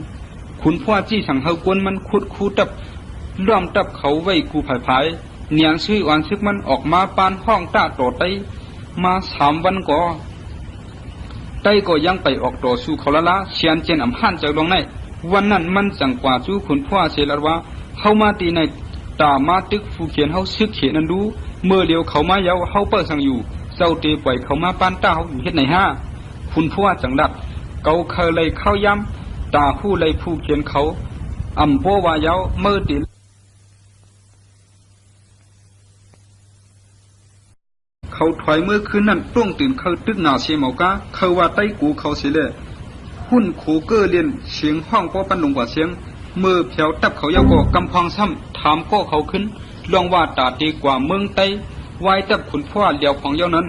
ขุนพ่อจี้สั่งเฮากวนมันขุดคูตับล้อมตับเขาไว้กูผายเนียนซื้อวันซึกมันออกมาปานห้องตาโตไตมา3 วันก็ไตก็ยังไปออกต่อสู้เขาละเชียนเจนอำหันจากลงในวันนั้นมันสั่งกว่าจู้ขุนพ่อเสลว่าเฮามาตีในตามาตึกฟูเขียนเฮาซึกเขียนนั้นดูเมื่อเดียวเขามาเยาเฮาเปิดสั่งอยู่เจ้าตีปล่อยเขามาปานตาเฮาอยู่เฮ็ดในห้าขุนพ่อจังดับเกาเคยเลยเข้าย้ำตาผู้เลยผู้เขียนเขาโปว่าเยาเมื่อตีเขาถอยมือขึ้นนั่นร่วงตื่นเขาตึกหนาเสียหมอกาเขาว่าไตกูเขาเสียเลยหุ่นโขเกอเลียนเสียงห้องป้อปันลงกว่าเสียงมือเผียวตับเขายาวก็กำพองซ้ำถามก็เขาขึ้นลองว่าตาดีกว่าเมืองไต ไว้ตับขุนพ่อเหลียวของเย้านั้น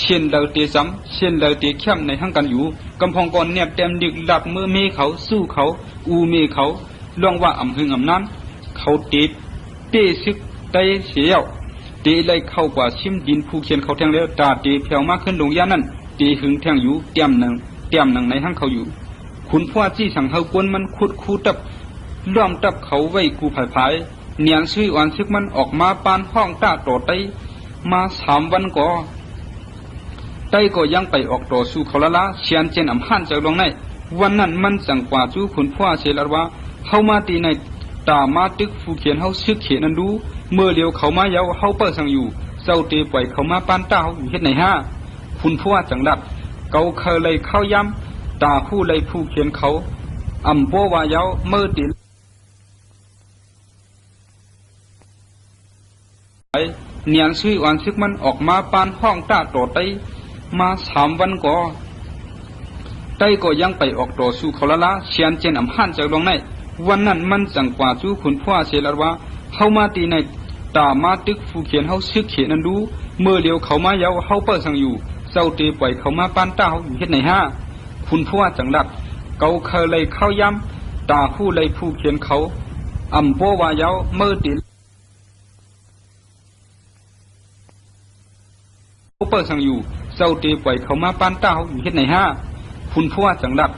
เช่นเดาเตซ้ำเช่นเดาเตเข้มในห้างกันอยู่กำพองก่อนเนี่ยเต็มดึกหลับเมื่อเมเขาสู้เขาอูเมเขาล่วงว่าอ่ำหึงอ่ำนั้นเขาติดเตซึกไตเสียวเตไล่เข้ากว่าชิมดินผู้เขียนเขาแทงแล้วตาเตแผ่วมากขึ้นลงยานั้นเตหึงแทงอยู่เตรียมหนังในห้างเขาอยู่ขุนพ่อจี้สั่งเฮากวนมันขุดคูตับล้อมตับเขาไว้กูผายเนียนซุยอ่อนซึกมันออกมาปานห้องตาโตไตมา3 วันก่อไต้ก็ยังไปออกต่อสู้เขาละเชียนเจนอำหันจากลงในวันนั้นมันจังกว่าจู้ขุนพ่อเชลว่าเฮามาตีในตามาตึกผู้เขียนเฮาซึกเขียนนั้นดูเมื่อเลียวเขามาเยาเฮาเปิดสังอยู่เจ้าเตปล่อยเขามาปานตาอยู่เฮ็ดไหนฮะขุนพ่อจังดับเกาเคยเลยเข้าย้ำตาผู้เลยผู้เขียนเขาอำโปว่าเยาเมื่อตีเนียนซุยอ่อนซึกมันออกมาปานห้องตาโตไตมา3 วันก่อไต้ก็ยังไปออกต่อสู้เขาละเชียนเจนอำหันจากลงในวันนั้นมันจังกว่าจู้ขุนพ่อเชลว่าเฮามาตีในตามาตึกผู้เขียนเฮาซึกเขียนนั้นดูเมื่อเลียวเขามาเยาเฮาเปิดสังอยู่เจ้าเตปล่อยเขามาปานตาอยู่เฮ็ดไหนฮะขุนพ่อจังดับเกาเคยเลยเข้าย้ำตาผู้เลยผู้เขียนเขาอำโปว่าเยาเมื่อตีเปิดสังอยู่เจ้าเตปล่อยเขามาปานตาอยู่เฮ็ดไหนฮะขุนพ่อจังดับ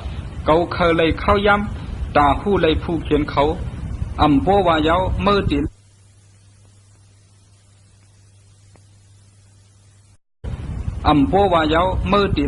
เกาเคยเลยเข้าย้ำตาผู้เลยผู้เขียนเขาอำโปว่าเยาเมื่อตีอำโปว่าเยาเมื่อตี